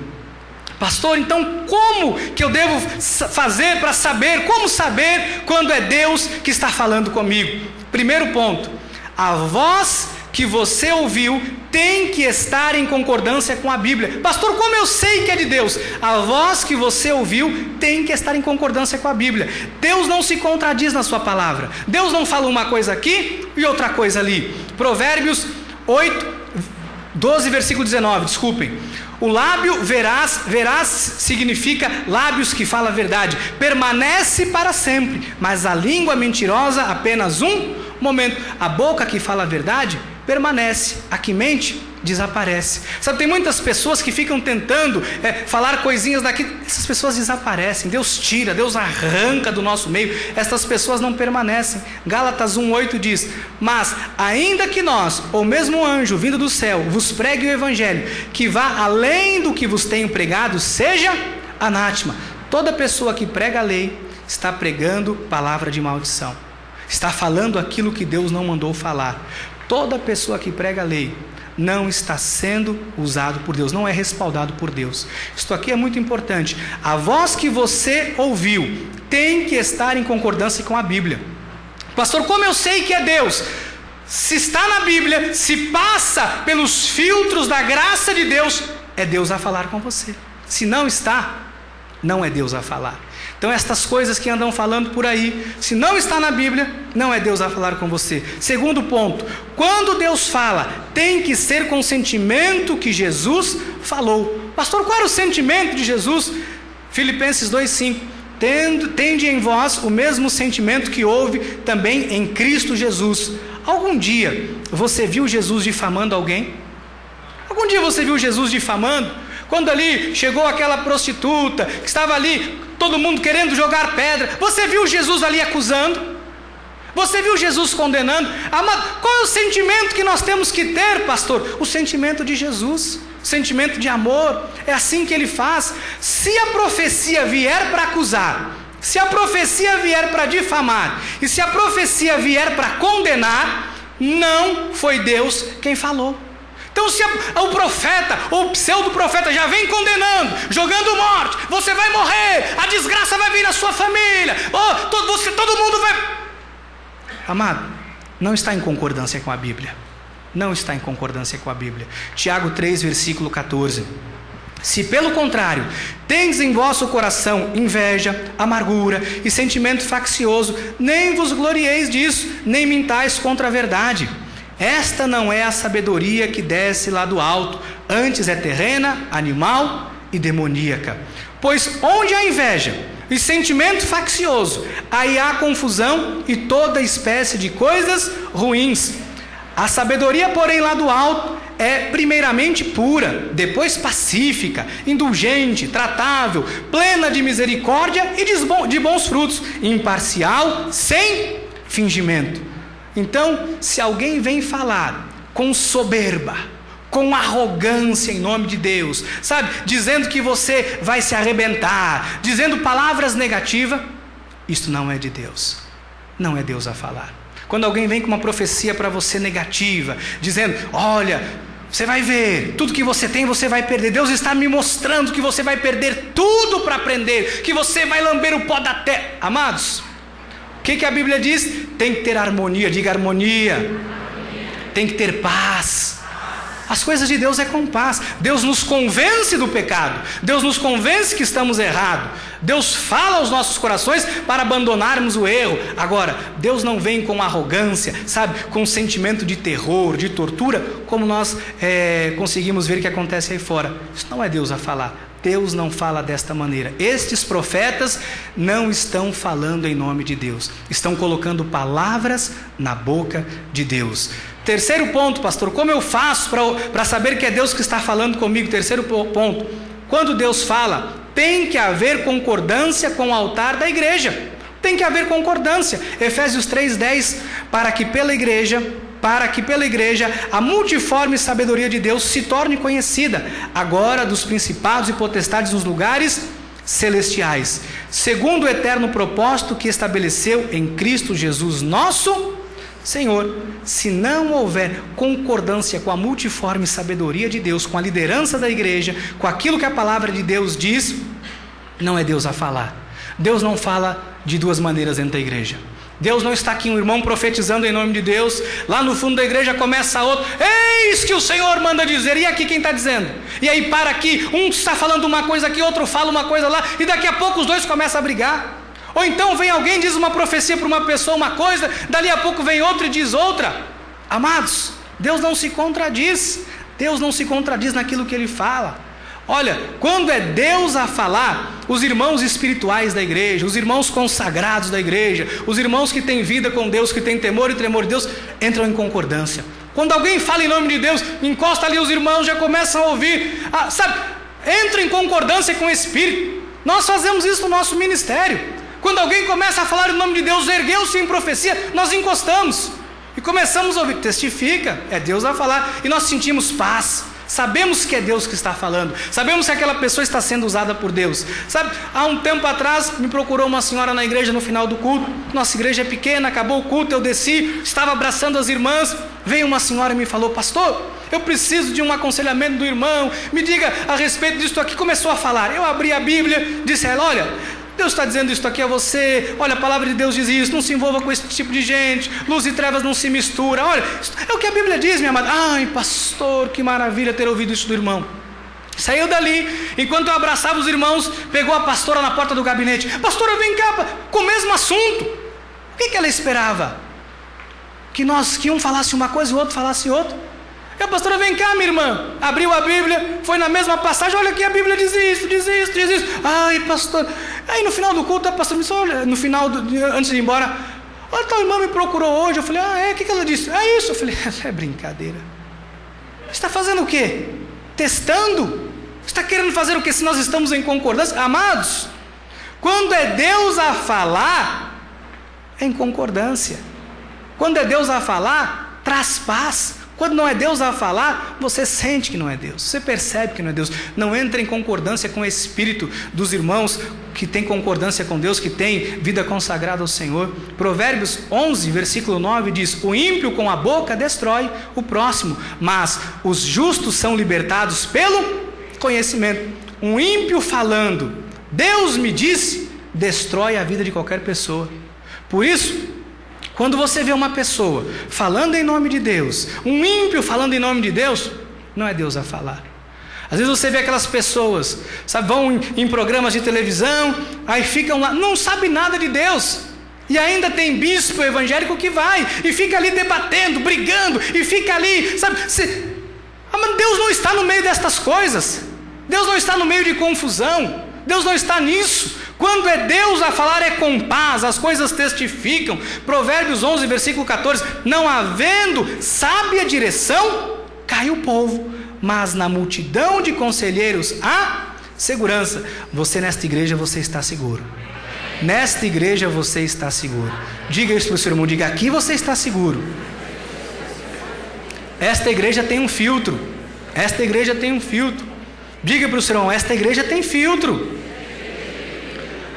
Pastor, então como que eu devo fazer para saber, como saber quando é Deus que está falando comigo? Primeiro ponto: a voz que você ouviu tem que estar em concordância com a Bíblia. Pastor, como eu sei que é de Deus? A voz que você ouviu tem que estar em concordância com a Bíblia. Deus não se contradiz na sua palavra. Deus não fala uma coisa aqui e outra coisa ali. Provérbios 12, versículo 19, desculpem. O lábio veraz significa lábios que falam a verdade, permanece para sempre, mas a língua mentirosa apenas um momento. A boca que fala a verdade permanece, a que mente desaparece. Sabe, tem muitas pessoas que ficam tentando falar coisinhas daqui. Essas pessoas desaparecem, Deus tira, Deus arranca do nosso meio. Essas pessoas não permanecem. Gálatas 1:8 diz: mas ainda que nós, ou mesmo um anjo vindo do céu, vos pregue o evangelho, que vá além do que vos tenho pregado, seja anátema. Toda pessoa que prega a lei está pregando palavra de maldição, está falando aquilo que Deus não mandou falar. Toda pessoa que prega a lei não está sendo usado por Deus, não é respaldado por Deus. Isto aqui é muito importante. A voz que você ouviu tem que estar em concordância com a Bíblia. Pastor, como eu sei que é Deus? Se está na Bíblia, se passa pelos filtros da graça de Deus, é Deus a falar com você. Se não está, não é Deus a falar. Então estas coisas que andam falando por aí, se não está na Bíblia, não é Deus a falar com você. Segundo ponto, quando Deus fala, tem que ser com o sentimento que Jesus falou. Pastor, qual era o sentimento de Jesus? Filipenses 2,5. Tende em vós o mesmo sentimento que houve também em Cristo Jesus. Algum dia você viu Jesus difamando alguém? Algum dia você viu Jesus difamando? Quando ali chegou aquela prostituta, que estava ali, todo mundo querendo jogar pedra, você viu Jesus ali acusando? Você viu Jesus condenando? Amado, qual é o sentimento que nós temos que ter, pastor? O sentimento de Jesus, o sentimento de amor. É assim que ele faz. Se a profecia vier para acusar, se a profecia vier para difamar, e se a profecia vier para condenar, não foi Deus quem falou. Então se o profeta ou o pseudo-profeta já vem condenando, jogando morte, você vai morrer, a desgraça vai vir na sua família, todo mundo vai... Amado, não está em concordância com a Bíblia. Não está em concordância com a Bíblia. Tiago 3, versículo 14. Se pelo contrário, tendes em vosso coração inveja, amargura e sentimento faccioso, nem vos glorieis disso, nem mintais contra a verdade. Esta não é a sabedoria que desce lá do alto, antes é terrena, animal e demoníaca. Pois onde há inveja e sentimento faccioso, aí há confusão e toda espécie de coisas ruins. A sabedoria, porém, lá do alto é primeiramente pura, depois pacífica, indulgente, tratável, plena de misericórdia e de bons frutos, imparcial, sem fingimento. Então, se alguém vem falar com soberba, com arrogância em nome de Deus, sabe, dizendo que você vai se arrebentar, dizendo palavras negativas, isto não é de Deus, não é Deus a falar. Quando alguém vem com uma profecia para você negativa, dizendo, olha, você vai ver, tudo que você tem você vai perder, Deus está me mostrando que você vai perder tudo para aprender, que você vai lamber o pó da terra. Amados, o que a Bíblia diz? Tem que ter harmonia, diga harmonia. Tem que ter paz. As coisas de Deus é com paz. Deus nos convence do pecado, Deus nos convence que estamos errados, Deus fala aos nossos corações para abandonarmos o erro. Agora, Deus não vem com arrogância, sabe, com sentimento de terror, de tortura, como nós conseguimos ver que acontece aí fora. Isso não é Deus a falar. Deus não fala desta maneira. Estes profetas não estão falando em nome de Deus, estão colocando palavras na boca de Deus. Terceiro ponto, pastor, como eu faço para saber que é Deus que está falando comigo? Terceiro ponto, quando Deus fala, tem que haver concordância com o altar da igreja. Tem que haver concordância. Efésios 3:10, para que pela igreja a multiforme sabedoria de Deus se torne conhecida, agora dos principados e potestades nos lugares celestiais, segundo o eterno propósito que estabeleceu em Cristo Jesus nosso Senhor. Se não houver concordância com a multiforme sabedoria de Deus, com a liderança da igreja, com aquilo que a palavra de Deus diz, não é Deus a falar. Deus não fala de duas maneiras dentro da igreja. Deus não está aqui um irmão profetizando em nome de Deus, lá no fundo da igreja começa outro, eis que o Senhor manda dizer, e aqui quem está dizendo? E aí para aqui, um está falando uma coisa aqui, outro fala uma coisa lá, e daqui a pouco os dois começam a brigar. Ou então vem alguém, diz uma profecia para uma pessoa uma coisa, dali a pouco vem outro e diz outra. Amados, Deus não se contradiz, Deus não se contradiz naquilo que Ele fala. Olha, quando é Deus a falar, os irmãos espirituais da igreja, os irmãos consagrados da igreja, os irmãos que têm vida com Deus, que têm temor e tremor de Deus, entram em concordância. Quando alguém fala em nome de Deus, encosta ali os irmãos, já começam a ouvir, entra em concordância com o Espírito. Nós fazemos isso no nosso ministério. Quando alguém começa a falar em nome de Deus, ergueu-se em profecia, nós encostamos e começamos a ouvir, testifica, é Deus a falar, e nós sentimos paz. Sabemos que é Deus que está falando, sabemos que aquela pessoa está sendo usada por Deus. Sabe, há um tempo atrás me procurou uma senhora na igreja no final do culto. Nossa igreja é pequena, acabou o culto, eu desci, estava abraçando as irmãs. Veio uma senhora e me falou, pastor, eu preciso de um aconselhamento do irmão, me diga a respeito disso aqui. Começou a falar, eu abri a Bíblia, disse a ela, olha, Deus está dizendo isso aqui a você. Olha, a palavra de Deus diz isso. Não se envolva com esse tipo de gente. Luz e trevas não se misturam. Olha, é o que a Bíblia diz, minha amada. Ai, pastor, que maravilha ter ouvido isso do irmão. Saiu dali, enquanto eu abraçava os irmãos, pegou a pastora na porta do gabinete. Pastora, vem cá, com o mesmo assunto. O que ela esperava? Que um falasse uma coisa e o outro falasse outra. A pastora, vem cá, minha irmã. Abriu a Bíblia, foi na mesma passagem. Olha aqui, a Bíblia diz isso, diz isso, diz isso. Ai, pastor. Aí no final do culto, a pastora me disse, olha, no final, antes de ir embora, olha, tua irmã me procurou hoje. Eu falei, o que ela disse? É isso. Eu falei, é brincadeira. Você está fazendo o quê? Testando? Você está querendo fazer o quê se nós estamos em concordância? Amados, quando é Deus a falar, é em concordância. Quando é Deus a falar, traz paz. Quando não é Deus a falar, você sente que não é Deus, você percebe que não é Deus. Não entra em concordância com o espírito dos irmãos que tem concordância com Deus, que tem vida consagrada ao Senhor. Provérbios 11, versículo 9 diz: o ímpio com a boca destrói o próximo, mas os justos são libertados pelo conhecimento. Um ímpio falando, Deus me disse, destrói a vida de qualquer pessoa. Por isso, quando você vê uma pessoa falando em nome de Deus, um ímpio falando em nome de Deus, não é Deus a falar. Às vezes você vê aquelas pessoas, sabe, vão em programas de televisão, aí ficam lá, não sabe nada de Deus, e ainda tem bispo evangélico que vai, e fica ali debatendo, brigando, e fica ali, sabe, mas Deus não está no meio destas coisas, Deus não está no meio de confusão, Deus não está nisso. Quando é Deus a falar, é com paz, as coisas testificam. Provérbios 11, versículo 14: não havendo sábia direção, cai o povo, mas na multidão de conselheiros há segurança. Você nesta igreja, você está seguro. Nesta igreja você está seguro. Diga isso para o seu irmão, diga: aqui você está seguro. Esta igreja tem um filtro. Esta igreja tem um filtro. Diga para o seu irmão: esta igreja tem filtro.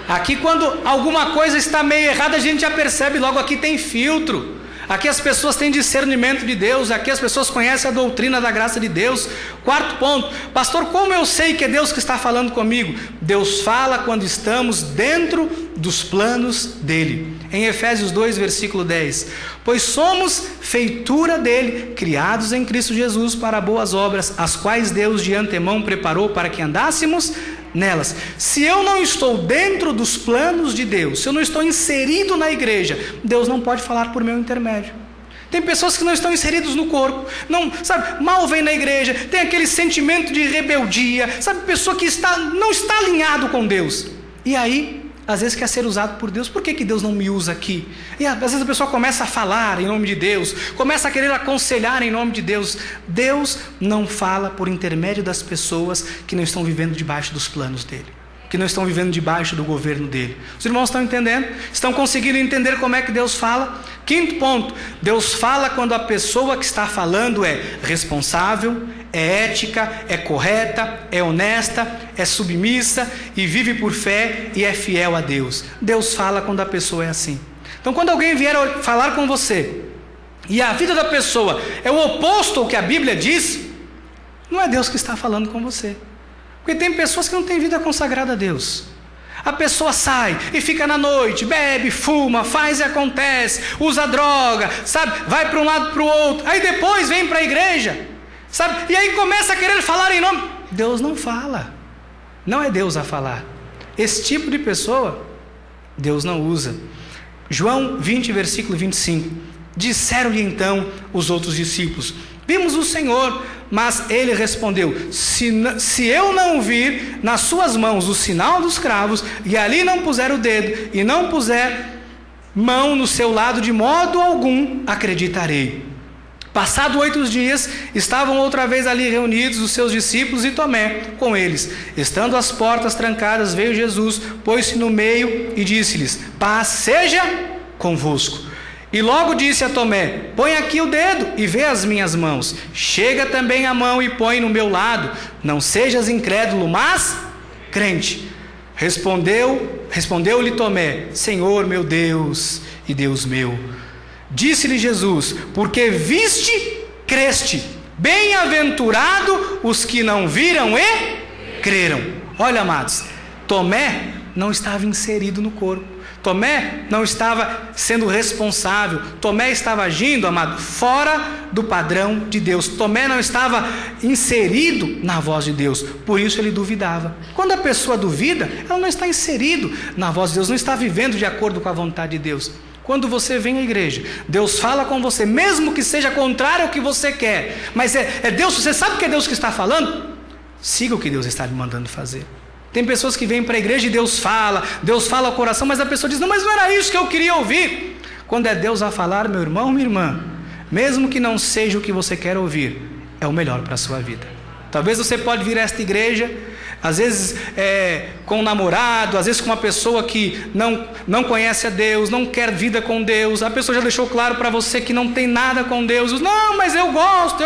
Aqui, quando alguma coisa está meio errada, a gente já percebe logo. Aqui tem filtro. Aqui as pessoas têm discernimento de Deus. Aqui as pessoas conhecem a doutrina da graça de Deus. Quarto ponto: pastor, como eu sei que é Deus que está falando comigo? Deus fala quando estamos dentro dos planos dele. Em Efésios 2, versículo 10: pois somos feitura dele, criados em Cristo Jesus para boas obras, as quais Deus de antemão preparou para que andássemos nelas. Se eu não estou dentro dos planos de Deus, se eu não estou inserido na igreja, Deus não pode falar por meu intermédio. Tem pessoas que não estão inseridos no corpo, não, sabe, mal vem na igreja, tem aquele sentimento de rebeldia, sabe, pessoa que não está alinhado com Deus, e aí às vezes quer ser usado por Deus. Por que Deus não me usa aqui? E às vezes a pessoa começa a falar em nome de Deus, começa a querer aconselhar em nome de Deus. Deus não fala por intermédio das pessoas que não estão vivendo debaixo dos planos dele, que não estão vivendo debaixo do governo dele. Os irmãos estão entendendo? Estão conseguindo entender como é que Deus fala? Quinto ponto: Deus fala quando a pessoa que está falando é responsável, é ética, é correta, é honesta, é submissa e vive por fé e é fiel a Deus. Deus fala quando a pessoa é assim. Então, quando alguém vier falar com você e a vida da pessoa é o oposto ao que a Bíblia diz, não é Deus que está falando com você. Porque tem pessoas que não têm vida consagrada a Deus. A pessoa sai e fica na noite, bebe, fuma, faz e acontece, usa droga, sabe, vai para um lado para o outro, aí depois vem para a igreja, sabe, e aí começa a querer falar em nome. Deus não fala, não é Deus a falar. Esse tipo de pessoa Deus não usa. João 20, versículo 25: disseram-lhe então os outros discípulos: vimos o Senhor. Mas ele respondeu: se eu não vir nas suas mãos o sinal dos cravos, e ali não puser o dedo, e não puser mão no seu lado, de modo algum acreditarei. Passado 8 dias, estavam outra vez ali reunidos os seus discípulos e Tomé com eles. Estando as portas trancadas, veio Jesus, pôs-se no meio e disse-lhes: paz seja convosco. E logo disse a Tomé: põe aqui o dedo e vê as minhas mãos. Chega também a mão e põe no meu lado. Não sejas incrédulo, mas crente. Respondeu-lhe Tomé: Senhor meu Deus e Deus meu. Disse-lhe Jesus: porque viste, creste. Bem-aventurado os que não viram e creram. Olha, amados, Tomé não estava inserido no corpo. Tomé não estava sendo responsável. Tomé estava agindo, amado, fora do padrão de Deus. Tomé não estava inserido na voz de Deus. Por isso ele duvidava. Quando a pessoa duvida, ela não está inserido na voz de Deus, não está vivendo de acordo com a vontade de Deus. Quando você vem à igreja, Deus fala com você, mesmo que seja contrário ao que você quer, mas é Deus, você sabe que é Deus que está falando? Siga o que Deus está lhe mandando fazer. Tem pessoas que vêm para a igreja e Deus fala ao coração, mas a pessoa diz, não, mas não era isso que eu queria ouvir. Quando é Deus a falar, meu irmão, minha irmã, mesmo que não seja o que você quer ouvir, é o melhor para a sua vida. Talvez você pode vir a esta igreja, às vezes com um namorado, às vezes com uma pessoa que não conhece a Deus, não quer vida com Deus. A pessoa já deixou claro para você que não tem nada com Deus. Não, mas eu gosto.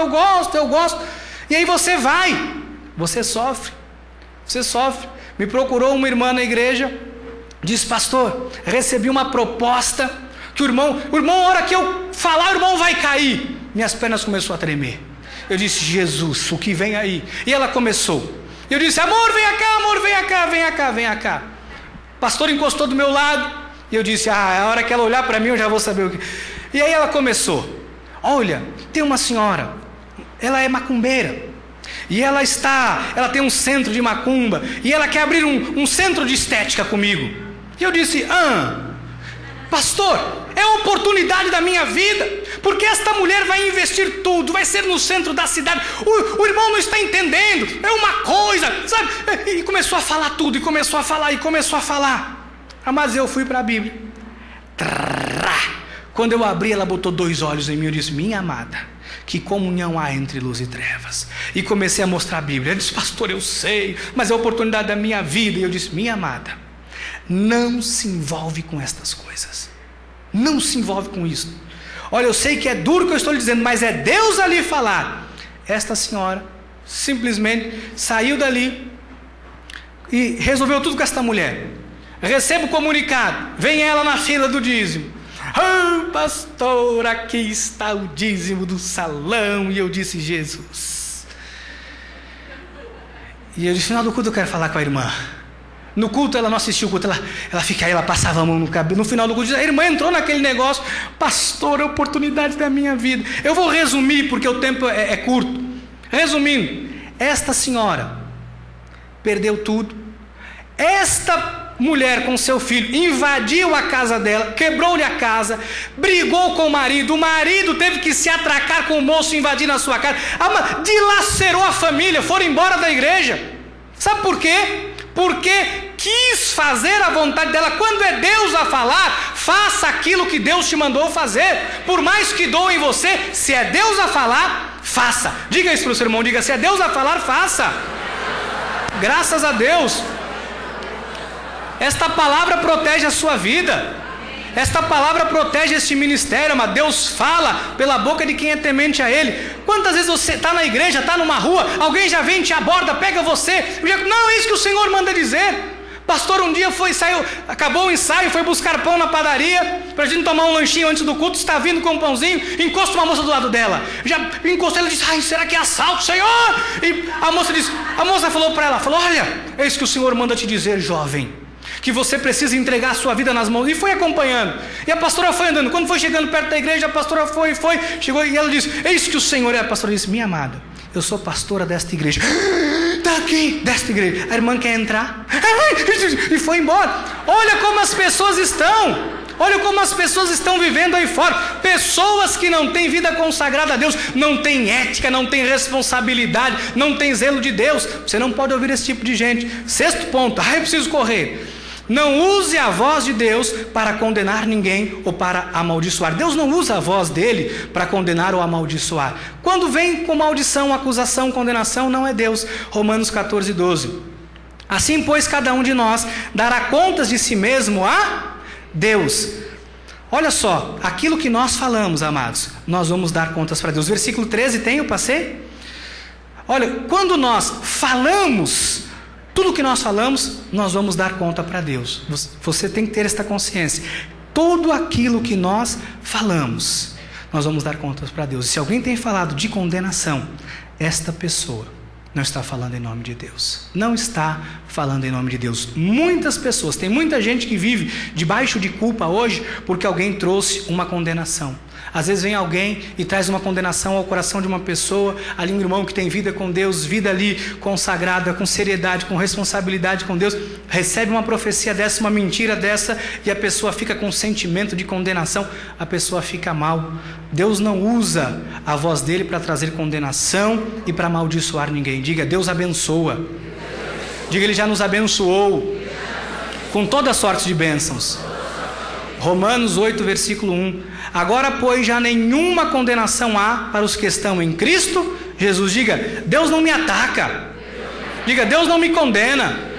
E aí você vai, você sofre. Me procurou uma irmã na igreja, disse, pastor, recebi uma proposta, que o irmão, a hora que eu falar, o irmão vai cair. Minhas pernas começaram a tremer. Eu disse, Jesus, o que vem aí? E ela começou. Eu disse, amor, vem cá. O pastor encostou do meu lado, e eu disse, a hora que ela olhar para mim, eu já vou saber o que... E aí ela começou, olha, tem uma senhora, ela é macumbeira, e ela tem um centro de macumba, e ela quer abrir um centro de estética comigo. E eu disse, pastor, é a oportunidade da minha vida, porque esta mulher vai investir tudo, vai ser no centro da cidade, o irmão não está entendendo, é uma coisa, sabe? E começou a falar tudo, e começou a falar. Mas eu fui para a Bíblia. Quando eu abri, ela botou 2 olhos em mim, eu disse, minha amada, que comunhão há entre luz e trevas? E comecei a mostrar a Bíblia. Ela disse, pastor, eu sei, mas é a oportunidade da minha vida. E eu disse, minha amada, não se envolve com estas coisas, não se envolve com isso. Olha, eu sei que é duro o que eu estou lhe dizendo, mas é Deus a lhe falar. Esta senhora simplesmente saiu dali e resolveu tudo com esta mulher. Recebo o comunicado, vem ela na fila do dízimo. Pastor, aqui está o dízimo do salão. E eu disse, Jesus. E eu disse, no final do culto eu quero falar com a irmã. No culto ela não assistiu o culto, ela passava a mão no cabelo. No final do culto, a irmã entrou naquele negócio. Pastor, é a oportunidade da minha vida. Eu vou resumir, porque o tempo é curto. Resumindo, esta senhora perdeu tudo. Esta mulher com seu filho invadiu a casa dela, quebrou-lhe a casa, brigou com o marido teve que se atracar com o moço invadindo a sua casa, dilacerou a família, foram embora da igreja. Sabe por quê? Porque quis fazer a vontade dela. Quando é Deus a falar, faça aquilo que Deus te mandou fazer, por mais que doa em você. Se é Deus a falar, faça. Diga isso para o seu irmão, diga, se é Deus a falar, faça. Graças a Deus. Esta palavra protege a sua vida. Esta palavra protege este ministério, mas Deus fala pela boca de quem é temente a Ele. Quantas vezes você está na igreja, está numa rua, alguém já vem, te aborda, pega você, não, é isso que o Senhor manda dizer. Pastor, um dia acabou o ensaio, foi buscar pão na padaria, para a gente tomar um lanchinho antes do culto, está vindo com um pãozinho, encosta uma moça do lado dela, já encostou, ela disse, será que é assalto, Senhor? E a moça falou para ela, olha, é isso que o Senhor manda te dizer, jovem, que você precisa entregar a sua vida nas mãos. E foi acompanhando, e a pastora foi andando. Quando foi chegando perto da igreja, a pastora chegou, e ela disse, é isso que o Senhor é. A pastora disse, minha amada, eu sou pastora desta igreja. Daqui, desta igreja. A irmã quer entrar? E foi embora. Olha como as pessoas estão vivendo aí fora. Pessoas que não têm vida consagrada a Deus, não têm ética, não têm responsabilidade, não têm zelo de Deus. Você não pode ouvir esse tipo de gente. 6º ponto, eu preciso correr. Não use a voz de Deus para condenar ninguém ou para amaldiçoar. Deus não usa a voz dele para condenar ou amaldiçoar. Quando vem com maldição, acusação, condenação, não é Deus. Romanos 14, 12. Assim, pois, cada um de nós dará contas de si mesmo a Deus. Olha só, aquilo que nós falamos, amados, nós vamos dar contas para Deus. Versículo 13, tem? Eu passei? Olha, quando nós falamos, tudo que nós falamos, nós vamos dar conta para Deus. Você tem que ter esta consciência. Tudo aquilo que nós falamos, nós vamos dar contas para Deus. E se alguém tem falado de condenação, esta pessoa não está falando em nome de Deus. Não está falando em nome de Deus. Muitas pessoas, tem muita gente que vive debaixo de culpa hoje porque alguém trouxe uma condenação. Às vezes vem alguém e traz uma condenação ao coração de uma pessoa, ali um irmão que tem vida com Deus, vida ali consagrada, com seriedade, com responsabilidade com Deus, recebe uma profecia dessa, uma mentira dessa, e a pessoa fica com um sentimento de condenação, a pessoa fica mal. Deus não usa a voz dele para trazer condenação e para amaldiçoar ninguém. Diga, Deus abençoa. Diga, Ele já nos abençoou com toda sorte de bênçãos. Romanos 8, versículo 1. Agora, pois, já nenhuma condenação há para os que estão em Cristo Jesus. Diga, Deus não me ataca. Diga, Deus não me condena.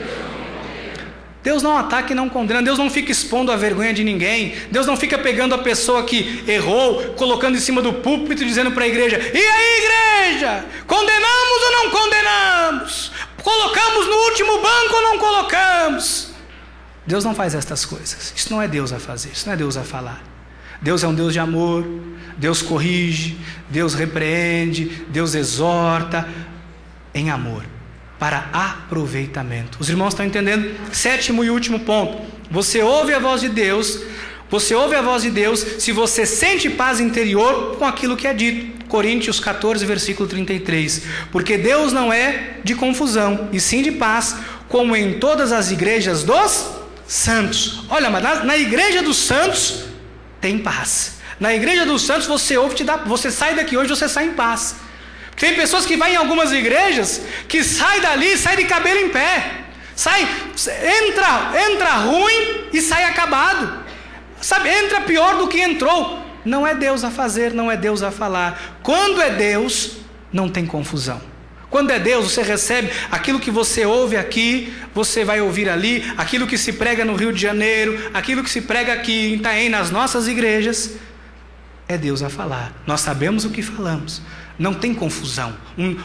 Deus não ataca e não condena. Deus não fica expondo a vergonha de ninguém. Deus não fica pegando a pessoa que errou, colocando em cima do púlpito e dizendo para a igreja: e aí, igreja? Condenamos ou não condenamos? Colocamos no último banco ou não colocamos? Deus não faz estas coisas. Isso não é Deus a fazer, isso não é Deus a falar. Deus é um Deus de amor, Deus corrige, Deus repreende, Deus exorta em amor, para aproveitamento. Os irmãos estão entendendo? Sétimo e último ponto. Você ouve a voz de Deus, se você sente paz interior com aquilo que é dito. Coríntios 14, versículo 33. Porque Deus não é de confusão, e sim de paz, como em todas as igrejas dos santos. Olha, mas na igreja dos santos tem paz. Na igreja dos santos você ouve, você sai daqui hoje, você sai em paz. Tem pessoas que vão em algumas igrejas que sai dali, sai de cabelo em pé, entra ruim e sai acabado, sabe? Entra pior do que entrou. Não é Deus a fazer, não é Deus a falar. Quando é Deus, não tem confusão. Quando é Deus, você recebe aquilo que você ouve aqui, você vai ouvir ali, aquilo que se prega no Rio de Janeiro, aquilo que se prega aqui em Itaém, nas nossas igrejas, é Deus a falar. Nós sabemos o que falamos. Não tem confusão.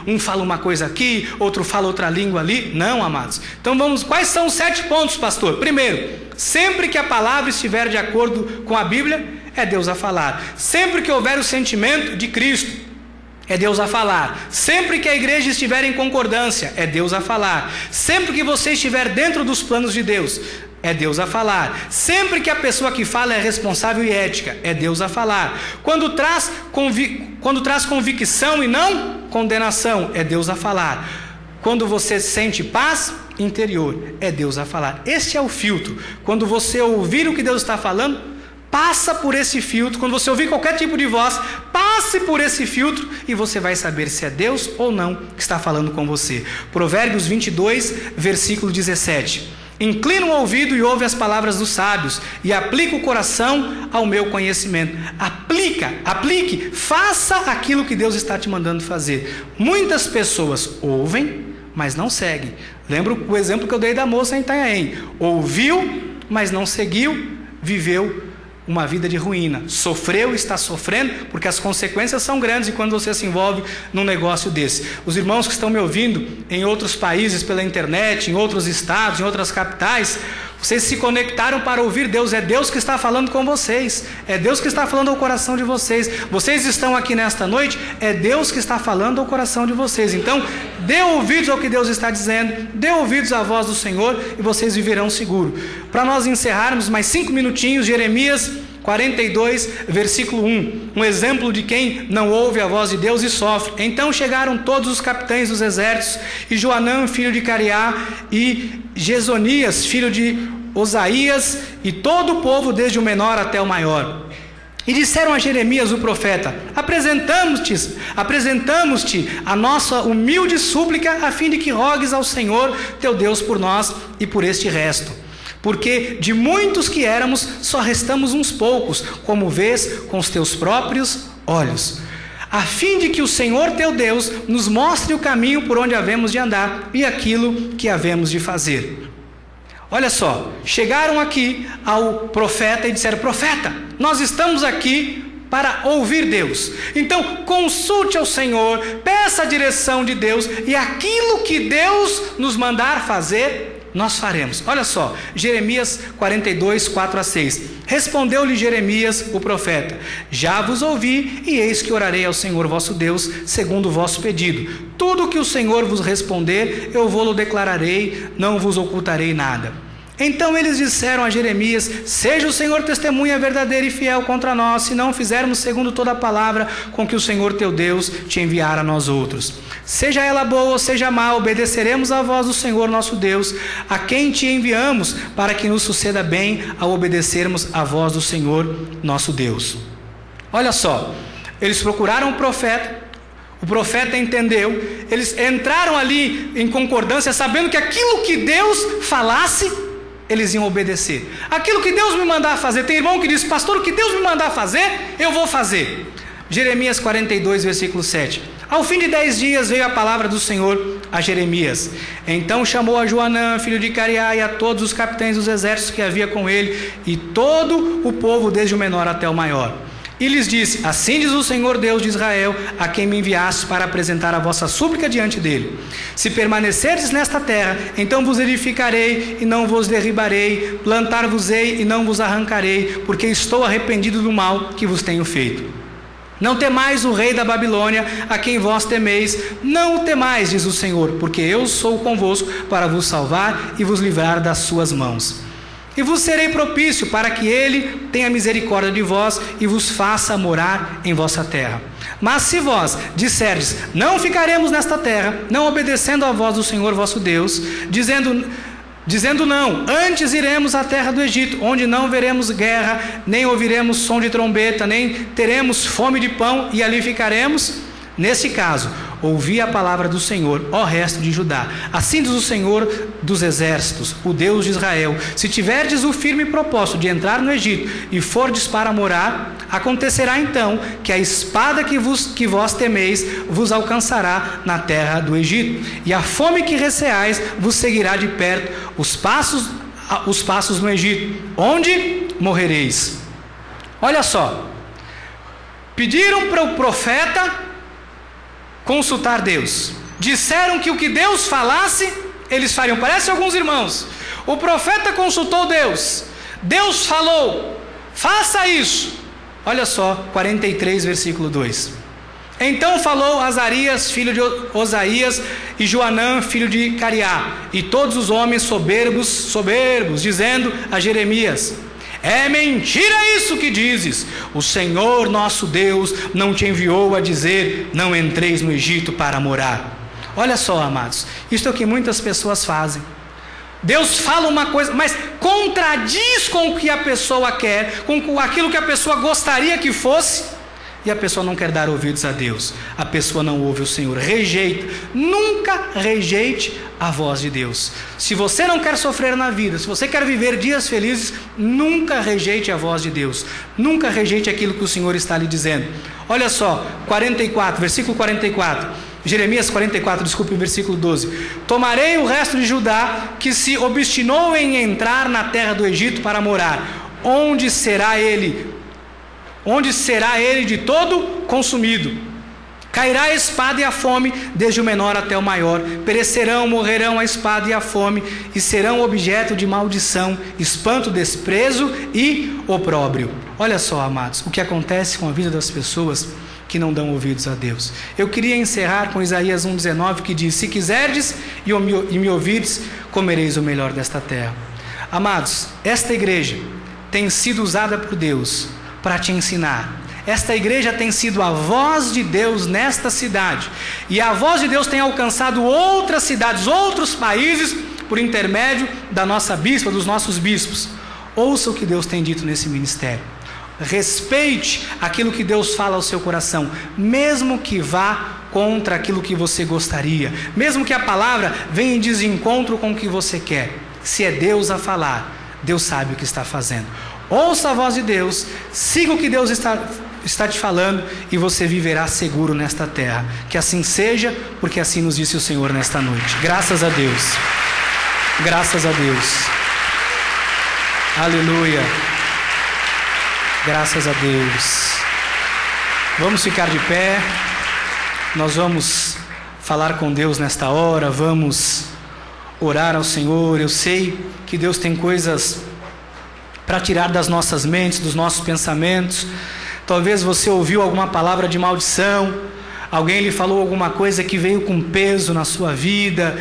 Um fala uma coisa aqui, outro fala outra língua ali. Não, amados. Então vamos, quais são os 7 pontos, pastor? Primeiro, sempre que a palavra estiver de acordo com a Bíblia, é Deus a falar. Sempre que houver o sentimento de Cristo, é Deus a falar. Sempre que a igreja estiver em concordância, é Deus a falar. Sempre que você estiver dentro dos planos de Deus, é Deus a falar. Sempre que a pessoa que fala é responsável e ética, é Deus a falar. Quando traz convicção e não condenação, é Deus a falar. Quando você sente paz interior, é Deus a falar. Este é o filtro. Quando você ouvir o que Deus está falando, passa por esse filtro. Quando você ouvir qualquer tipo de voz, passe por esse filtro e você vai saber se é Deus ou não que está falando com você. Provérbios 22, versículo 17. Inclina o ouvido e ouve as palavras dos sábios, e aplica o coração ao meu conhecimento. Aplique, faça aquilo que Deus está te mandando fazer. Muitas pessoas ouvem, mas não seguem. Lembra o exemplo que eu dei da moça em Itaém. Ouviu, mas não seguiu, viveu uma vida de ruína. Sofreu, está sofrendo, porque as consequências são grandes e quando você se envolve num negócio desse. Os irmãos que estão me ouvindo em outros países pela internet, em outros estados, em outras capitais, vocês se conectaram para ouvir Deus. É Deus que está falando com vocês. É Deus que está falando ao coração de vocês. Vocês estão aqui nesta noite, é Deus que está falando ao coração de vocês. Então, dê ouvidos ao que Deus está dizendo, dê ouvidos à voz do Senhor e vocês viverão seguro. Para nós encerrarmos, mais 5 minutinhos, Jeremias 42, versículo 1. Um exemplo de quem não ouve a voz de Deus e sofre. Então chegaram todos os capitães dos exércitos, e Joanã, filho de Careá, e Jezonias, filho de Osaías, e todo o povo, desde o menor até o maior. E disseram a Jeremias, o profeta: apresentamos-te a nossa humilde súplica, a fim de que rogues ao Senhor teu Deus por nós e por este resto. Porque de muitos que éramos, só restamos uns poucos, como vês com os teus próprios olhos, a fim de que o Senhor teu Deus nos mostre o caminho por onde havemos de andar e aquilo que havemos de fazer. Olha só, chegaram aqui ao profeta e disseram: profeta, nós estamos aqui para ouvir Deus. Então consulte ao Senhor, peça a direção de Deus, e aquilo que Deus nos mandar fazer, nós faremos. Olha só, Jeremias 42, 4 a 6. Respondeu-lhe Jeremias, o profeta: já vos ouvi, e eis que orarei ao Senhor vosso Deus, segundo o vosso pedido. Tudo o que o Senhor vos responder, eu vou-lo declararei, não vos ocultarei nada. Então eles disseram a Jeremias: seja o Senhor testemunha verdadeira e fiel contra nós, se não fizermos segundo toda a palavra com que o Senhor teu Deus te enviar a nós outros. Seja ela boa ou seja má, obedeceremos à voz do Senhor nosso Deus, a quem te enviamos, para que nos suceda bem ao obedecermos à voz do Senhor nosso Deus. Olha só, eles procuraram o profeta entendeu, eles entraram ali em concordância, sabendo que aquilo que Deus falasse, eles iam obedecer. Aquilo que Deus me mandar fazer. Tem irmão que diz: pastor, o que Deus me mandar fazer, eu vou fazer. Jeremias 42, versículo 7. Ao fim de 10 dias veio a palavra do Senhor a Jeremias. Então chamou a Joanã, filho de Cariá, e a todos os capitães dos exércitos que havia com ele, e todo o povo, desde o menor até o maior. E lhes disse: assim diz o Senhor Deus de Israel, a quem me enviaste para apresentar a vossa súplica diante dele. Se permanecerdes nesta terra, então vos edificarei e não vos derribarei, plantar-vos-ei e não vos arrancarei, porque estou arrependido do mal que vos tenho feito. Não temais o rei da Babilônia, a quem vós temeis, não o temais, diz o Senhor, porque eu sou convosco para vos salvar e vos livrar das suas mãos. E vos serei propício para que ele tenha misericórdia de vós e vos faça morar em vossa terra. Mas se vós disserdes: não ficaremos nesta terra, não obedecendo à voz do Senhor vosso Deus, dizendo não, antes iremos à terra do Egito, onde não veremos guerra, nem ouviremos som de trombeta, nem teremos fome de pão, e ali ficaremos. Nesse caso, ouvi a palavra do Senhor, ó resto de Judá. Assim diz o Senhor dos exércitos, o Deus de Israel: se tiverdes o firme propósito de entrar no Egito e fordes para morar, acontecerá então que a espada que vós temeis vos alcançará na terra do Egito, e a fome que receais vos seguirá de perto os passos no Egito, onde morrereis. Olha só, pediram para o profeta consultar Deus, disseram que o que Deus falasse, eles fariam. Parece alguns irmãos. O profeta consultou Deus, Deus falou: faça isso. Olha só, 43, versículo 2. Então falou Azarias, filho de Osaías, e Joanã, filho de Cariá, e todos os homens soberbos, dizendo a Jeremias: é mentira isso que dizes. O Senhor nosso Deus não te enviou a dizer: não entreis no Egito para morar. Olha só, amados, isto é o que muitas pessoas fazem. Deus fala uma coisa, mas contradiz com o que a pessoa quer, com aquilo que a pessoa gostaria que fosse, e a pessoa não quer dar ouvidos a Deus. A pessoa não ouve o Senhor, rejeita. Nunca rejeite a voz de Deus. Se você não quer sofrer na vida, se você quer viver dias felizes, nunca rejeite a voz de Deus. Nunca rejeite aquilo que o Senhor está lhe dizendo. Olha só, 44, versículo 44. Jeremias 44, desculpe, versículo 12. Tomarei o resto de Judá, que se obstinou em entrar na terra do Egito para morar. Onde será ele de todo consumido. Cairá a espada e a fome, desde o menor até o maior. Perecerão, morrerão a espada e a fome, e serão objeto de maldição, espanto, desprezo e opróbrio. Olha só, amados, o que acontece com a vida das pessoas que não dão ouvidos a Deus. Eu queria encerrar com Isaías 1,19, que diz: se quiserdes e me ouvirdes, comereis o melhor desta terra. Amados, esta igreja tem sido usada por Deus para te ensinar. Esta igreja tem sido a voz de Deus nesta cidade, e a voz de Deus tem alcançado outras cidades, outros países, por intermédio da nossa bispa, dos nossos bispos. Ouça o que Deus tem dito nesse ministério. Respeite aquilo que Deus fala ao seu coração, mesmo que vá contra aquilo que você gostaria, mesmo que a palavra venha em desencontro com o que você quer. Se é Deus a falar, Deus sabe o que está fazendo. Ouça a voz de Deus, siga o que Deus está te falando, e você viverá seguro nesta terra. Que assim seja, porque assim nos disse o Senhor nesta noite. Graças a Deus. Graças a Deus. Aleluia. Graças a Deus. Vamos ficar de pé. Nós vamos falar com Deus nesta hora. Vamos orar ao Senhor. Eu sei que Deus tem coisas para tirar das nossas mentes, dos nossos pensamentos. Talvez você ouviu alguma palavra de maldição, alguém lhe falou alguma coisa que veio com peso na sua vida,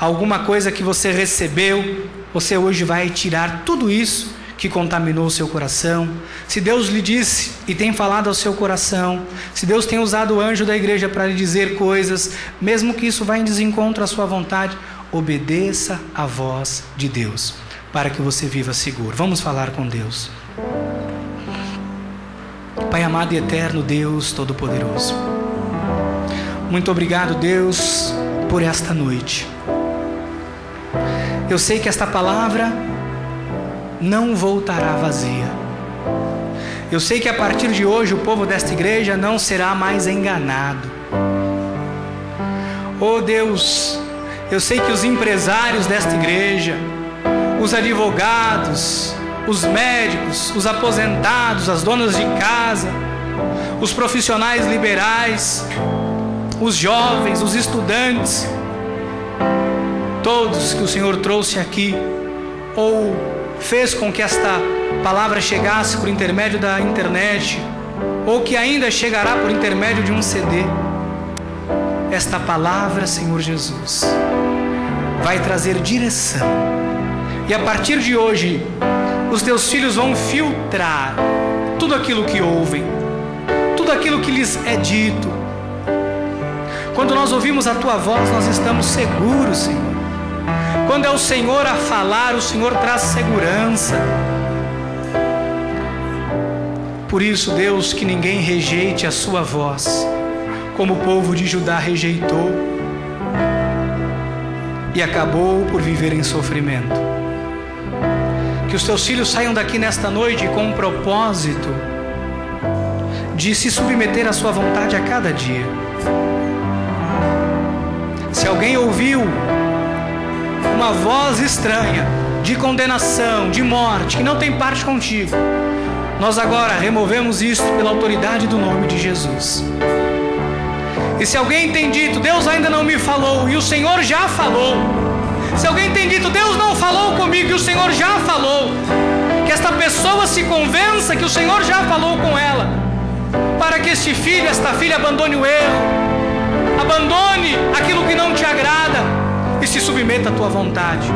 alguma coisa que você recebeu. Você hoje vai tirar tudo isso que contaminou o seu coração. Se Deus lhe disse e tem falado ao seu coração, se Deus tem usado o anjo da igreja para lhe dizer coisas, mesmo que isso vá em desencontro à sua vontade, obedeça à voz de Deus, para que você viva seguro. Vamos falar com Deus. Pai amado e eterno Deus Todo-Poderoso, muito obrigado, Deus, por esta noite. Eu sei que esta palavra não voltará vazia. Eu sei que a partir de hoje o povo desta igreja não será mais enganado. Oh Deus, eu sei que os empresários desta igreja, os advogados, os médicos, os aposentados, as donas de casa, os profissionais liberais, os jovens, os estudantes, todos que o Senhor trouxe aqui, ou fez com que esta palavra chegasse por intermédio da internet, ou que ainda chegará por intermédio de um CD, esta palavra, Senhor Jesus, vai trazer direção. E a partir de hoje, os teus filhos vão filtrar tudo aquilo que ouvem, tudo aquilo que lhes é dito. Quando nós ouvimos a tua voz, nós estamos seguros, Senhor. Quando é o Senhor a falar, o Senhor traz segurança. Por isso, Deus, que ninguém rejeite a sua voz, como o povo de Judá rejeitou e acabou por viver em sofrimento. Que os teus filhos saiam daqui nesta noite com um propósito de se submeter à sua vontade a cada dia. Se alguém ouviu uma voz estranha, de condenação, de morte, que não tem parte contigo, nós agora removemos isto pela autoridade do nome de Jesus. E se alguém tem dito, Deus ainda não me falou, e o Senhor já falou. Se alguém tem dito, Deus não falou comigo, e o Senhor já falou, que esta pessoa se convença que o Senhor já falou com ela, para que este filho, esta filha abandone o erro, abandone aquilo que não te agrada e se submeta à tua vontade.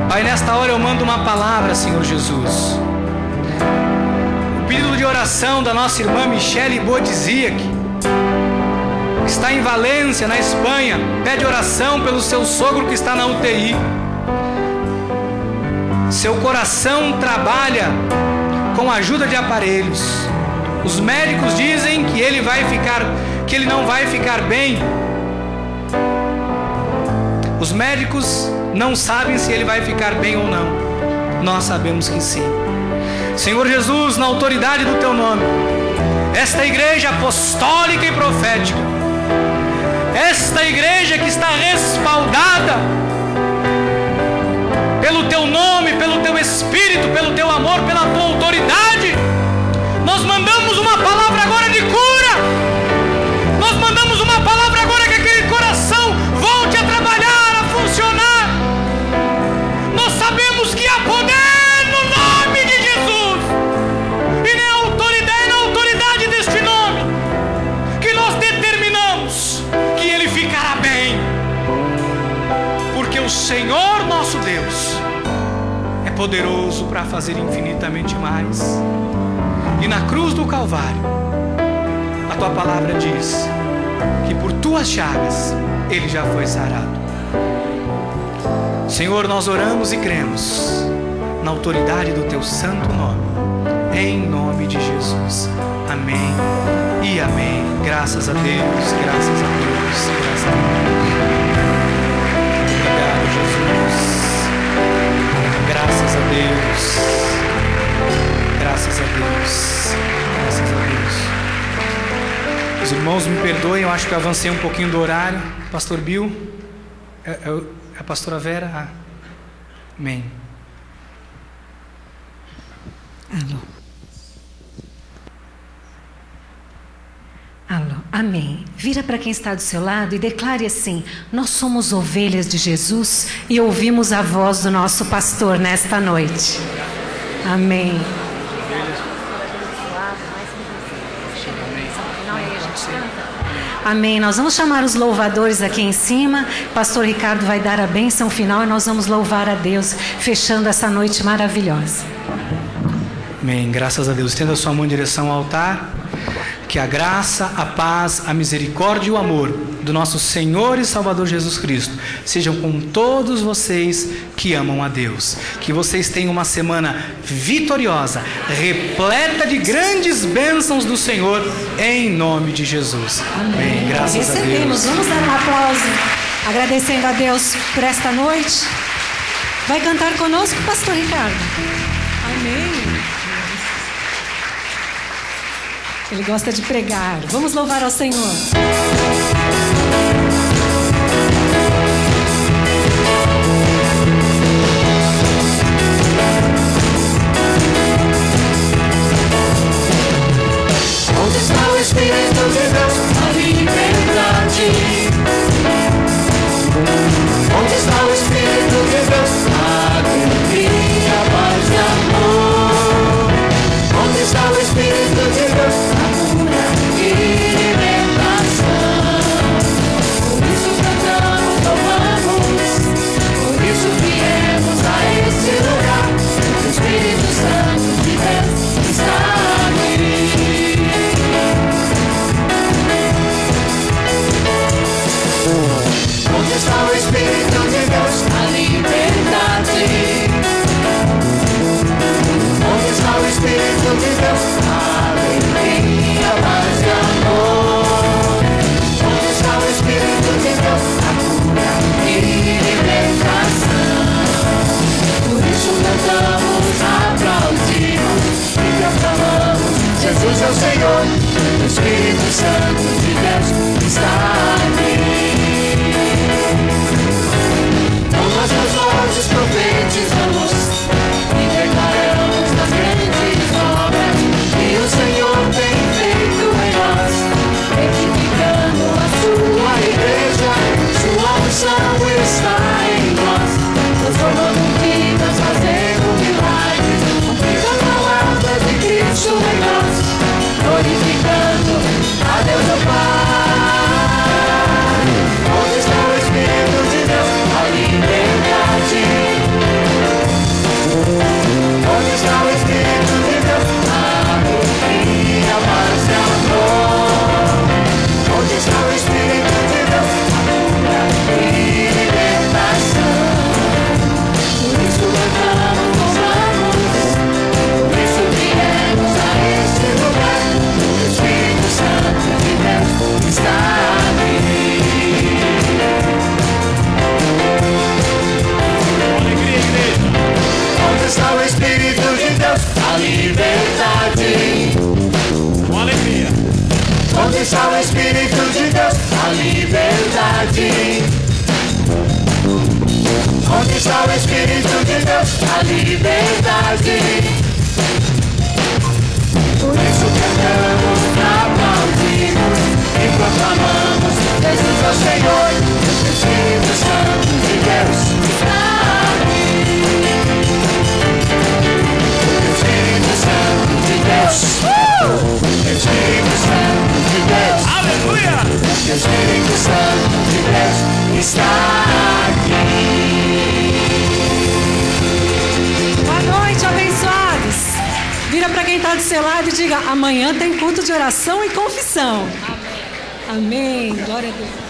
Pai, nesta hora eu mando uma palavra, Senhor Jesus. O pedido de oração da nossa irmã Michele Bodiziak, que está em Valência, na Espanha, pede oração pelo seu sogro que está na UTI. Seu coração trabalha com a ajuda de aparelhos. Os médicos dizem que ele não vai ficar bem. Os médicos não sabem se ele vai ficar bem ou não. Nós sabemos que sim. Senhor Jesus, na autoridade do teu nome, esta igreja apostólica e profética, esta igreja que está respaldada pelo teu nome, pelo teu Espírito, pelo teu amor, pela tua autoridade, nós mandamos uma palavra agora de cura. Nós mandamos uma palavra agora que aquele coração volte a trabalhar, a funcionar. Nós sabemos que há poder no nome de Jesus, e na autoridade deste nome, que nós determinamos que ele ficará bem, porque o Senhor nosso Deus é poderoso para fazer infinitamente mais. E na cruz do Calvário, a tua palavra diz que por tuas chagas ele já foi sarado. Senhor, nós oramos e cremos na autoridade do teu santo nome, em nome de Jesus. Amém e amém. Graças a Deus, graças a Deus, graças a Deus. Obrigado, Jesus. Graças a Deus. Graças a Deus. Graças a Deus. Os irmãos me perdoem, eu acho que eu avancei um pouquinho do horário. Pastor Bill, a pastora Vera. Ah, amém. Alô. Amém. Vira para quem está do seu lado e declare assim: nós somos ovelhas de Jesus e ouvimos a voz do nosso pastor nesta noite. Amém. Amém. Nós vamos chamar os louvadores aqui em cima. Pastor Ricardo vai dar a bênção final e nós vamos louvar a Deus, fechando essa noite maravilhosa. Amém. Graças a Deus. Estenda a sua mão em direção ao altar. Que a graça, a paz, a misericórdia e o amor do nosso Senhor e Salvador Jesus Cristo sejam com todos vocês que amam a Deus. Que vocês tenham uma semana vitoriosa, repleta de grandes bênçãos do Senhor, em nome de Jesus. Amém. Graças a Deus. Vamos dar um aplauso, agradecendo a Deus por esta noite. Vai cantar conosco, pastor Ricardo. Amém. Ele gosta de pregar. Vamos louvar ao Senhor. Onde está o Espírito de Deus? A liberdade. Onde está o Espírito de Deus? A alegria, paz e amor. Onde está o Espírito de Deus? Onde está o Espírito de Deus? A liberdade. Onde está o Espírito de Deus? A alegria, paz e amor. Onde está o Espírito de Deus? A cura e libertação. Por isso cantamos, aplaudimos e proclamamos: Jesus é o Senhor, o Espírito Santo de Deus está aqui. Nós vozes profetizamos e declaramos das grandes obras que o Senhor tem feito em nós, edificando a sua igreja. Sua unção está em nós, transformando vidas, fazendo milagres, cumprindo a palavra de Cristo em nós, glorificando a Deus o Pai. Onde está o Espírito de Deus? A liberdade. Onde está o Espírito de Deus? A alegria, paz e amor. Onde está o Espírito de Deus? A cura e libertação. Por isso cantamos, louvamos, por isso viemos a este lugar. O Espírito Santo de Deus está aqui. Onde está o Espírito de Deus? A liberdade. Com alegria. Onde está o Espírito de Deus? A liberdade. Onde está o Espírito de Deus? A liberdade. Por isso cantamos, aplaudimos e proclamamos: Jesus é o Senhor, o Espírito Santo de Deus está aqui. Espírito Santo de Deus, Espírito Santo de Deus, aleluia! Espírito Santo de Deus está aqui. Boa noite, abençoados. Vira para quem está do seu lado e diga: amanhã tem culto de oração e confissão. Amém. Amém. Glória a Deus.